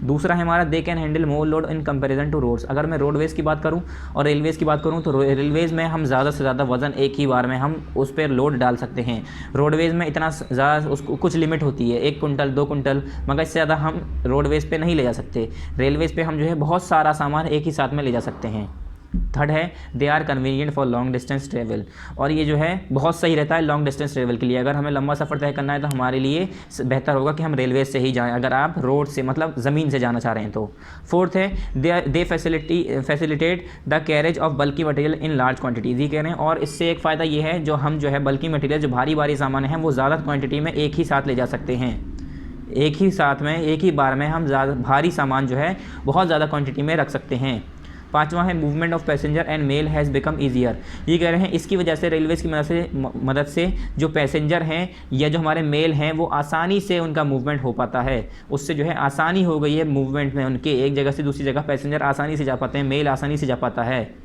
दूसरा है हमारा they can handle more load in comparison to roads. अगर मैं रोडवेज़ की बात करूं और रेलवेज़ की बात करूं तो रेलवेज़ में हम ज़्यादा से ज़्यादा वज़न एक ही बार में हम उस पर लोड डाल सकते हैं। रोडवेज़ में इतना ज़्यादा उसको कुछ लिमिट होती है, 1 कुंटल 2 कुंटल, मगर इससे ज़्यादा हम रोडवेज़ पे नहीं ले जा सकते। रेलवेज़ पे हम जो है बहुत सारा सामान एक ही साथ में ले जा सकते हैं। थर्ड है they are convenient for long distance travel, और ये जो है बहुत सही रहता है लॉन्ग डिस्टेंस ट्रेवल के लिए। अगर हमें लंबा सफ़र तय करना है तो हमारे लिए बेहतर होगा कि हम रेलवे से ही जाएं, अगर आप रोड से मतलब ज़मीन से जाना चाह रहे हैं तो। फोर्थ है दे फैसिलिटेट द कैरेज ऑफ बल्कि मटेरियल इन लार्ज क्वांटिटीज़। ये कह रहे हैं, और इससे एक फ़ायदा ये है जो हम जो है बल्कि मटेरियल जो भारी सामान है वो ज़्यादा क्वान्टिटी में एक ही साथ ले जा सकते हैं। एक ही साथ में एक ही बार में हम ज़्यादा भारी सामान जो है बहुत ज़्यादा क्वांटिटी में रख सकते हैं। पांचवा है movement of passenger and mail has become easier. ये कह रहे हैं इसकी वजह से रेलवेज़ की मदद से जो पैसेंजर हैं या जो हमारे मेल हैं वो आसानी से उनका मूवमेंट हो पाता है। उससे जो है आसानी हो गई है मूवमेंट में, उनके एक जगह से दूसरी जगह पैसेंजर आसानी से जा पाते हैं, मेल आसानी से जा पाता है।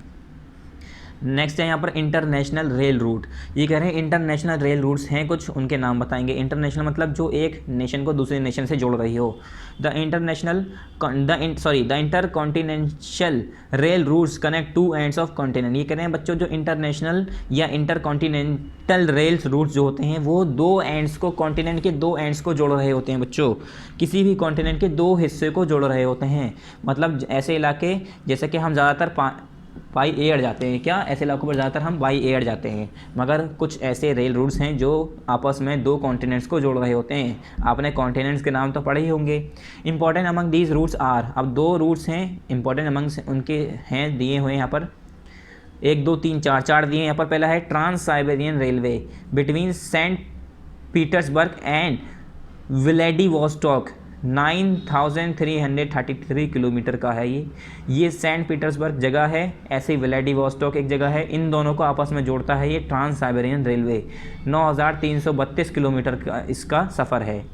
नेक्स्ट है यहाँ पर इंटरनेशनल रेल रूट। ये कह रहे हैं इंटरनेशनल रेल रूट्स हैं कुछ, उनके नाम बताएंगे। इंटरनेशनल मतलब जो एक नेशन को दूसरे नेशन से जोड़ रही हो। The intercontinental rail routes connect two ends of continent. ये कह रहे हैं बच्चों जो इंटरनेशनल या इंटरकॉन्टिनेंटल रेल रूट्स जो होते हैं वो दो एंड्स को, कॉन्टिनेंट के दो एंड्स को जोड़ रहे होते हैं बच्चों, किसी भी कॉन्टिनेंट के दो हिस्से को जोड़ रहे होते हैं। मतलब ऐसे इलाके जैसे कि हम ज़्यादातर बाई एयर जाते हैं, क्या ऐसे इलाकों पर ज़्यादातर हम बाई एयर जाते हैं, मगर कुछ ऐसे रेल रूट्स हैं जो आपस में दो कॉन्टिनेंट्स को जोड़ रहे होते हैं। आपने कॉन्टिनेंट्स के नाम तो पढ़े ही होंगे। Important among these routes are, अब दो रूट्स हैं इंपॉर्टेंट अमंग उनके हैं दिए हुए यहाँ पर 1 2 3 4 दिए यहाँ पर। पहला है trans Siberian railway between Saint Petersburg and Vladivostok, 9333 kilometre का है ये सेंट पीटर्सबर्ग जगह है, ऐसे ही व्लादिवोस्टॉक एक जगह है, इन दोनों को आपस में जोड़ता है ये ट्रांस साइबेरियन रेलवे। 9332 किलोमीटर का इसका सफ़र है,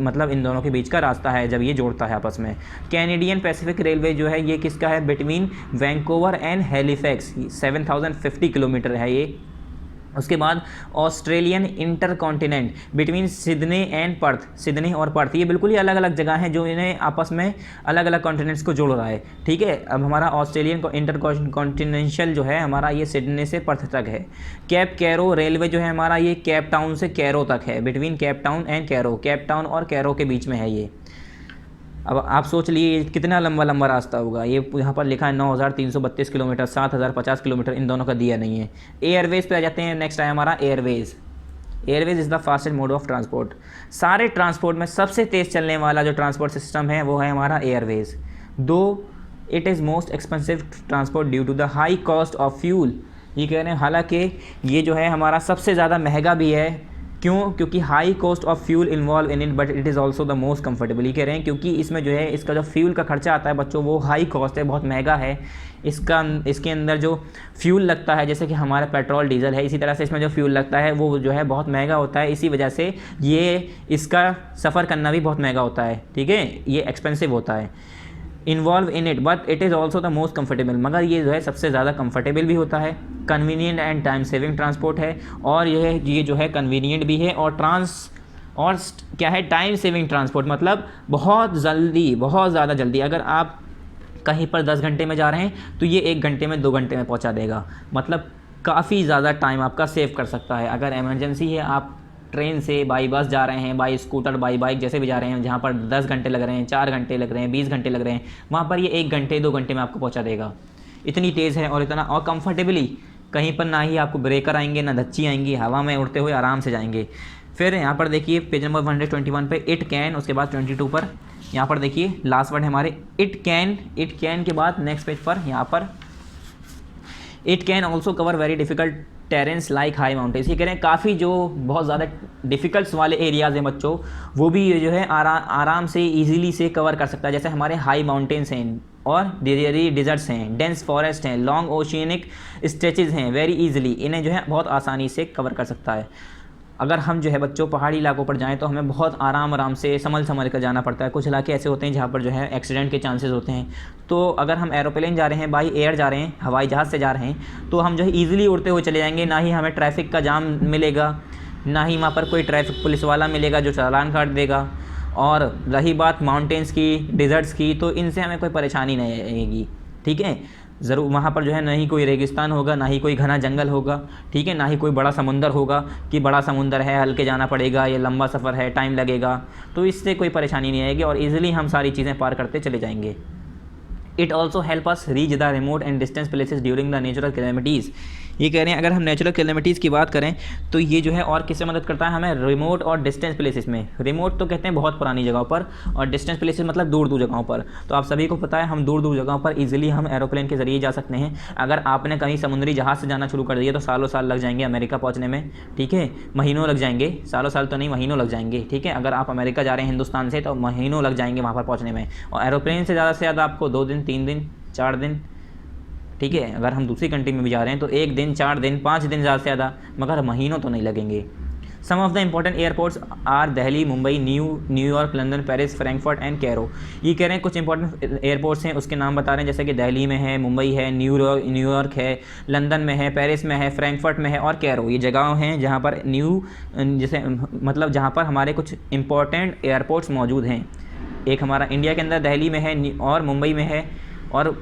मतलब इन दोनों के बीच का रास्ता है जब ये जोड़ता है आपस में। कैनेडियन पैसिफिक रेलवे जो है ये किसका है, between Vancouver and Halifax, 7050 kilometre है ये। उसके बाद Australian intercontinent between Sydney and Perth, Sydney और पर्थ, ये बिल्कुल ही अलग अलग जगह हैं जो इन्हें आपस में अलग अलग कॉन्टिनेंट्स को जोड़ रहा है। ठीक है, अब हमारा ऑस्ट्रेलियन इंटरकॉन्टिनेंशियल जो है हमारा ये सिडनी से पर्थ तक है। कैप कैरो रेलवे जो है हमारा ये केप टाउन से कैरो तक है, between Cape Town and Cairo, Cape Town और कैरो के बीच में है ये। अब आप सोच लिए कितना लंबा लंबा रास्ता होगा, ये यहाँ पर लिखा है 9332 किलोमीटर, 7050 किलोमीटर, इन दोनों का दिया नहीं है। एयरवेज पे आ जाते हैं, नेक्स्ट है हमारा Airways. Airways is the fastest mode of transport. सारे ट्रांसपोर्ट में सबसे तेज़ चलने वाला जो ट्रांसपोर्ट सिस्टम है वो है हमारा airways. Though it is most expensive transport due to the high cost of fuel. ये कह रहे हैं हालांकि ये जो है हमारा सबसे ज़्यादा महंगा भी है। क्यों? क्योंकि high cost of fuel involve in it but it is also the most comfortable. ये कह रहे हैं क्योंकि इसमें जो है इसका जो फ्यूल का खर्चा आता है बच्चों वो हाई कॉस्ट है, बहुत महंगा है। इसके अंदर जो फ्यूल लगता है जैसे कि हमारा पेट्रोल डीजल है, इसी तरह से इसमें जो फ्यूल लगता है वो जो है बहुत महंगा होता है। इसी वजह से ये इसका सफ़र करना भी बहुत महंगा होता है। ठीक है, ये एक्सपेंसिव होता है। Involve in it but it is also the most comfortable, मगर ये जो है सबसे ज़्यादा कंफर्टेबल भी होता है। Convenient and time saving transport है, और ये जो है कन्वीनियंट भी है और क्या है, टाइम सेविंग ट्रांसपोर्ट, मतलब बहुत जल्दी, बहुत ज़्यादा जल्दी। अगर आप कहीं पर 10 घंटे में जा रहे हैं तो ये 1 घंटे में 2 घंटे में पहुंचा देगा, मतलब काफ़ी ज़्यादा टाइम आपका सेव कर सकता है। अगर इमरजेंसी है, आप ट्रेन से, बाई बस जा रहे हैं, बाई स्कूटर, बाई बाइक जैसे भी जा रहे हैं, जहाँ पर 10 घंटे लग रहे हैं, 4 घंटे लग रहे हैं, 20 घंटे लग रहे हैं, वहाँ पर ये 1 घंटे 2 घंटे में आपको पहुँचा देगा। इतनी तेज़ है और इतना और कंफर्टेबली, कहीं पर ना ही आपको ब्रेकर आएंगे ना धच्ची आएंगी, हवा में उड़ते हुए आराम से जाएंगे। फिर यहाँ पर देखिए पेज नंबर 121 पे इट कैन, उसके बाद 22 पर यहाँ पर देखिए लास्ट वर्ड है हमारे इट कैन के बाद नेक्स्ट पेज पर यहाँ पर it can also cover very difficult terrains like high mountains. ये कह रहे हैं काफ़ी जो बहुत ज़्यादा डिफ़िकल्ट्स वाले एरियाज़ हैं बच्चों, वो भी जो है आराम से ईजिली से कवर कर सकता है। जैसे हमारे हाई माउंटेन्स हैं और डिजर्ट्स हैं, डेंस फॉरेस्ट हैं, लॉन्ग ओशियनिक स्ट्रेचेज हैं, वेरी इजीली इन्हें जो है बहुत आसानी से कवर कर सकता है। अगर हम जो है बच्चों पहाड़ी इलाकों पर जाएं तो हमें बहुत आराम से संभल कर जाना पड़ता है। कुछ इलाके ऐसे होते हैं जहाँ पर जो है एक्सीडेंट के चांसेस होते हैं। तो अगर हम एरोप्लेन जा रहे हैं, बाई एयर जा रहे हैं, हवाई जहाज़ से जा रहे हैं, तो हम जो है ईज़िली उड़ते हुए चले जाएंगे। ना ही हमें ट्रैफिक का जाम मिलेगा, ना ही वहाँ पर कोई ट्रैफिक पुलिस वाला मिलेगा जो चालान काट देगा। और रही बात माउंटेन्स की, डिज़र्ट्स की, तो इनसे हमें कोई परेशानी नहीं आएगी। ठीक है, ज़रूर वहाँ पर जो है ना ही कोई रेगिस्तान होगा, ना ही कोई घना जंगल होगा। ठीक है, ना ही कोई बड़ा समुंदर होगा कि बड़ा समुंदर है, हल्के जाना पड़ेगा, ये लंबा सफ़र है, टाइम लगेगा। तो इससे कोई परेशानी नहीं आएगी और ईज़िली हम सारी चीज़ें पार करते चले जाएंगे। It also help us reach the remote and distance places during the natural calamities. ये कह रहे हैं अगर हम नेचुरल कैलेमिटीज़ की बात करें तो ये जो है और किससे मदद करता है हमें, रिमोट और डिस्टेंस प्लेसेस में। रिमोट तो कहते हैं बहुत पुरानी जगहों पर, और डिस्टेंस प्लेसेस मतलब दूर दूर जगहों पर। तो आप सभी को पता है हम दूर दूर जगहों पर ईजिली हम एरोप्लेन के ज़रिए जा सकते हैं। अगर आपने कहीं समुद्री जहाज़ से जाना शुरू कर दिया तो सालों साल लग जाएंगे अमेरिका पहुँचने में। ठीक है, महीनों लग जाएंगे, सालों साल तो नहीं, महीनों लग जाएंगे। ठीक है, अगर आप अमेरिका जा रहे हैं हिंदुस्तान से तो महीनों लग जाएंगे वहाँ पर पहुँचने में, और एरोप्लेन से ज़्यादा आपको 2 दिन, 3 दिन, 4 दिन। ठीक है, अगर हम दूसरी कंट्री में भी जा रहे हैं तो 1 दिन, 4 दिन, 5 दिन ज़्यादा से ज़्यादा, मगर महीनों तो नहीं लगेंगे। Some of the important airports are Delhi, Mumbai, New York, London, Paris, Frankfurt and Cairo. ये कह रहे हैं कुछ इंपॉर्टेंट एयरपोर्ट्स हैं, उसके नाम बता रहे हैं, जैसे कि दिल्ली में है, मुंबई है, न्यूयॉर्क है, लंदन में है, पेरिस में है, फ्रैंकफर्ट में है और कैरो। ये जगह हैं जहाँ पर मतलब जहाँ पर हमारे कुछ इंपॉर्टेंट एयरपोर्ट्स मौजूद हैं। एक हमारा इंडिया के अंदर दिल्ली में है और मुंबई में है, और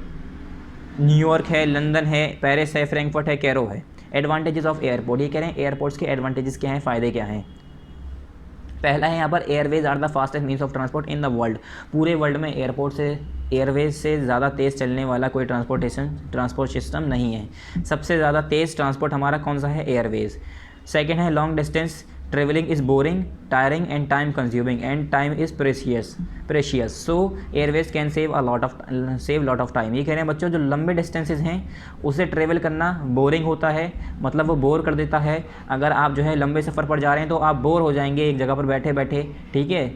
न्यूयॉर्क है, लंदन है, पेरिस है, फ्रैंकफर्ट है, कैरो है। एडवांटेजेस ऑफ एयरपोर्ट, ये कह रहे हैं एयरपोर्ट्स के एडवांटेजेस क्या हैं, फ़ायदे क्या हैं। पहला है यहाँ पर airways are the fastest means of transport in the world. पूरे वर्ल्ड में एयरवेज से ज़्यादा तेज़ चलने वाला कोई ट्रांसपोर्ट सिस्टम नहीं है। सबसे ज़्यादा तेज़ ट्रांसपोर्ट हमारा कौन सा है, एयरवेज। सेकेंड है long distance travelling is boring, tiring and time consuming and time is precious so airways can save lot of time. ये कह रहे हैं बच्चों जो लंबे डिस्टेंसेज हैं उसे ट्रेवल करना बोरिंग होता है, मतलब वो बोर कर देता है। अगर आप जो है लंबे सफ़र पर जा रहे हैं तो आप बोर हो जाएंगे एक जगह पर बैठे बैठे। ठीक है,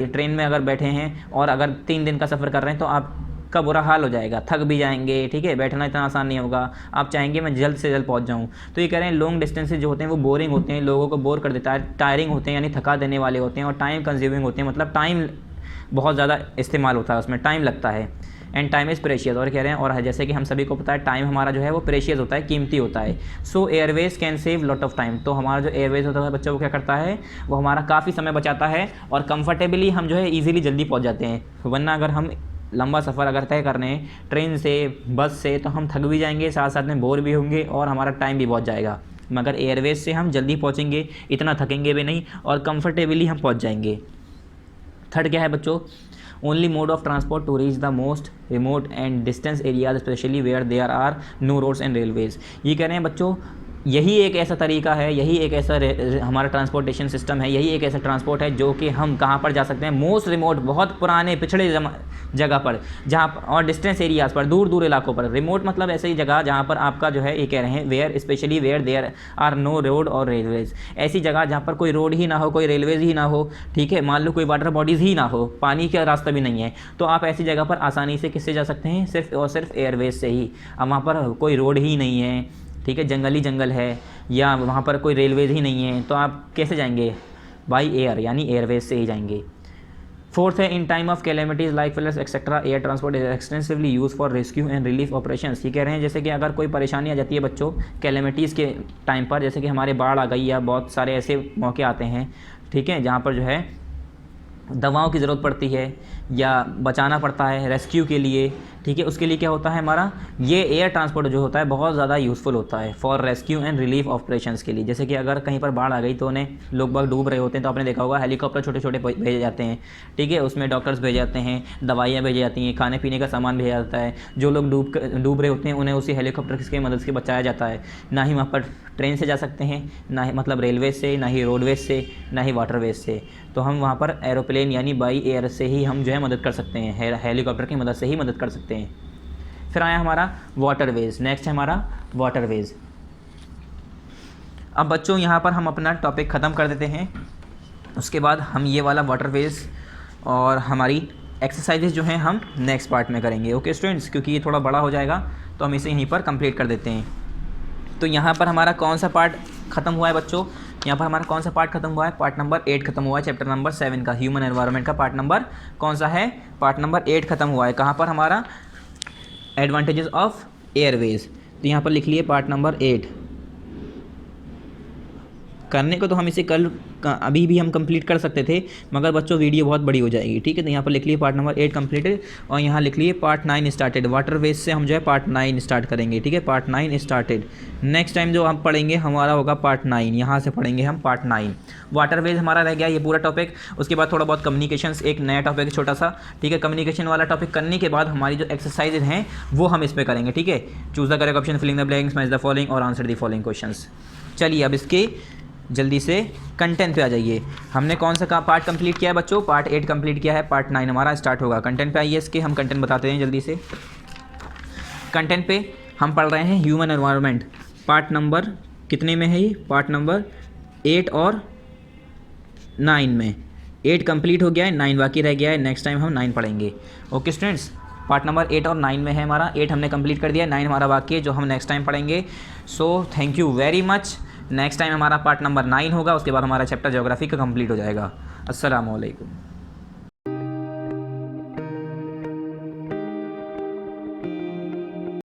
ट्रेन में अगर बैठे हैं और अगर 3 दिन का सफ़र कर रहे हैं तो आपका बुरा हाल हो जाएगा, थक भी जाएंगे। ठीक है, बैठना इतना आसान नहीं होगा, आप चाहेंगे मैं जल्द से जल्द पहुंच जाऊं। तो ये कह रहे हैं लॉन्ग डिस्टेंसेज जो होते हैं वो बोरिंग होते हैं, लोगों को बोर कर देता है, टायरिंग होते हैं यानी थका देने वाले होते हैं, और टाइम कंज्यूमिंग होते हैं, मतलब टाइम बहुत ज़्यादा इस्तेमाल होता है, उसमें टाइम लगता है। एंड टाइम इज़ प्रेशियस, और कह रहे हैं और जैसे कि हम सभी को पता है टाइम हमारा जो है वो प्रेशियस होता है, कीमती होता है। So airways can save lot of time, तो हमारा जो एयरवेज होता है बच्चों, वो क्या करता है, वो हमारा काफ़ी समय बचाता है और कंफर्टेबली हम जो है ईजिली जल्दी पहुँच जाते हैं। वरना अगर हम लंबा सफ़र अगर तय करने ट्रेन से, बस से, तो हम थक भी जाएंगे, साथ साथ में बोर भी होंगे और हमारा टाइम भी बहुत जाएगा। मगर एयरवेज से हम जल्दी पहुंचेंगे, इतना थकेंगे भी नहीं और कंफर्टेबली हम पहुंच जाएंगे। थर्ड क्या है बच्चों, only mode of transport to reach the most remote and distance areas specially where there are no roads and railways. ये कह रहे हैं बच्चों, यही एक ऐसा तरीका है, यही एक ऐसा हमारा ट्रांसपोर्टेशन सिस्टम है, यही एक ऐसा ट्रांसपोर्ट है जो कि हम कहाँ पर जा सकते हैं, मोस्ट रिमोट, बहुत पुराने पिछड़े जगह पर, जहाँ और डिस्टेंस एरियाज़ पर, दूर दूर इलाकों पर। रिमोट मतलब ऐसी जगह जहाँ पर आपका जो है, ये कह रहे हैं where specially where there are no road और रेलवेज, ऐसी जगह जहाँ पर कोई रोड ही ना हो, कोई रेलवेज ही ना हो, ठीक है, मान लो कोई वाटर बॉडीज़ ही ना हो, पानी का रास्ता भी नहीं है, तो आप ऐसी जगह पर आसानी से किससे जा सकते हैं, सिर्फ और सिर्फ एयरवेज से ही। अब वहाँ पर कोई रोड ही नहीं है, ठीक है, जंगल ही जंगल है, या वहाँ पर कोई रेलवेज ही नहीं है, तो आप कैसे जाएंगे, बाई एयर, यानी एयरवेज से ही जाएंगे। फोर्थ है, in time of calamities like floods etcetera air transport is extensively use for rescue and relief operations. ये कह रहे हैं जैसे कि अगर कोई परेशानी आ जाती है बच्चों कैलेमिटीज़ के टाइम पर, जैसे कि हमारे बाढ़ आ गई या बहुत सारे ऐसे मौके आते हैं, ठीक है, जहाँ पर जो है दवाओं की ज़रूरत पड़ती है या बचाना पड़ता है रेस्क्यू के लिए, ठीक है, उसके लिए क्या होता है हमारा, ये एयर ट्रांसपोर्ट जो होता है बहुत ज़्यादा यूज़फुल होता है for rescue and relief operations के लिए। जैसे कि अगर कहीं पर बाढ़ आ गई तो उन्हें लोग बाग डूब रहे होते हैं, तो आपने देखा होगा हेलीकॉप्टर छोटे छोटे भेजे जाते हैं, ठीक है, उसमें डॉक्टर्स भेजे जाते हैं, दवाइयाँ भेजी जाती हैं, खाने पीने का सामान भेजा जाता है। जो लोग डूब रहे होते हैं उन्हें उसी हेलीकॉप्टर की मदद से बचाया जाता है। ना ही वहाँ पर ट्रेन से जा सकते हैं, ना ही मतलब रेलवे से, ना ही रोडवेज से, ना ही वाटरवेज से, तो हम वहाँ पर एरोप्लेन यानी बाई एयर से ही हम जो है मदद कर सकते हैं, हेलीकॉप्टर की मदद से ही मदद कर सकते हैं। फिर आया हमारा वाटरवेज, नेक्स्ट है हमारा वाटरवेज। अब बच्चों यहाँ पर हम अपना टॉपिक ख़त्म कर देते हैं, उसके बाद हम ये वाला वाटरवेज और हमारी एक्सरसाइजेज जो हैं हम नेक्स्ट पार्ट में करेंगे। ओके स्टूडेंट्स, क्योंकि ये थोड़ा बड़ा हो जाएगा तो हम इसे यहीं पर कंप्लीट कर देते हैं। तो यहाँ पर हमारा कौन सा पार्ट ख़त्म हुआ है बच्चों, यहाँ पर हमारा कौन सा पार्ट खत्म हुआ है, पार्ट नंबर 8 खत्म हुआ है, चैप्टर नंबर 7 का ह्यूमन एनवायरनमेंट का पार्ट नंबर कौन सा है, पार्ट नंबर 8 खत्म हुआ है। कहाँ पर हमारा एडवांटेजेस ऑफ एयरवेज, तो यहाँ पर लिख लिए पार्ट नंबर 8। करने को तो हम इसे कल अभी भी हम कंप्लीट कर सकते थे, मगर बच्चों वीडियो बहुत बड़ी हो जाएगी, ठीक है, तो यहाँ पर लिख लिए पार्ट नंबर 8 कंप्लीटेड और यहाँ लिख लिए पार्ट 9 स्टार्टेड। वाटरवेज से हम जो है पार्ट 9 स्टार्ट करेंगे, ठीक है, पार्ट 9 स्टार्टेड। नेक्स्ट टाइम जो हम पढ़ेंगे हमारा होगा पार्ट 9, यहाँ से पढ़ेंगे हम पार्ट 9। वाटरवेज हमारा रह गया ये पूरा टॉपिक। उसके बाद थोड़ा बहुत कम्युनिकेशंस, एक नया टॉपिक छोटा सा, ठीक है, कम्युनिकेशन वाला टॉपिक करने के बाद हमारी जो एक्सरसाइजेज हैं वो हम इस पर करेंगे, ठीक है। Choose the correct option, filling the blanks, match the following और आंसर द फॉलोइंग क्वेश्चंस। चलिए अब इसके जल्दी से कंटेंट पे आ जाइए। हमने कौन सा पार्ट कंप्लीट किया है बच्चों, पार्ट 8 कंप्लीट किया है, पार्ट 9 हमारा स्टार्ट होगा। कंटेंट पे आइए, इसके हम कंटेंट बताते हैं जल्दी से। कंटेंट पे हम पढ़ रहे हैं ह्यूमन एनवायरनमेंट, पार्ट नंबर कितने में है ये, पार्ट नंबर 8 और 9 में। 8 कंप्लीट हो गया है, 9 बाकी रह गया है, नेक्स्ट टाइम हम 9 पढ़ेंगे। ओके स्टूडेंट्स, पार्ट नंबर 8 और 9 में है हमारा, 8 हमने कंप्लीट कर दिया, 9 हमारा बाकी है जो हम नेक्स्ट टाइम पढ़ेंगे। So thank you very much. Next time हमारा पार्ट नंबर 9 होगा, उसके बाद हमारा चैप्टर ज्योग्राफी का कंप्लीट हो जाएगा। अस्सलाम वालेकुम।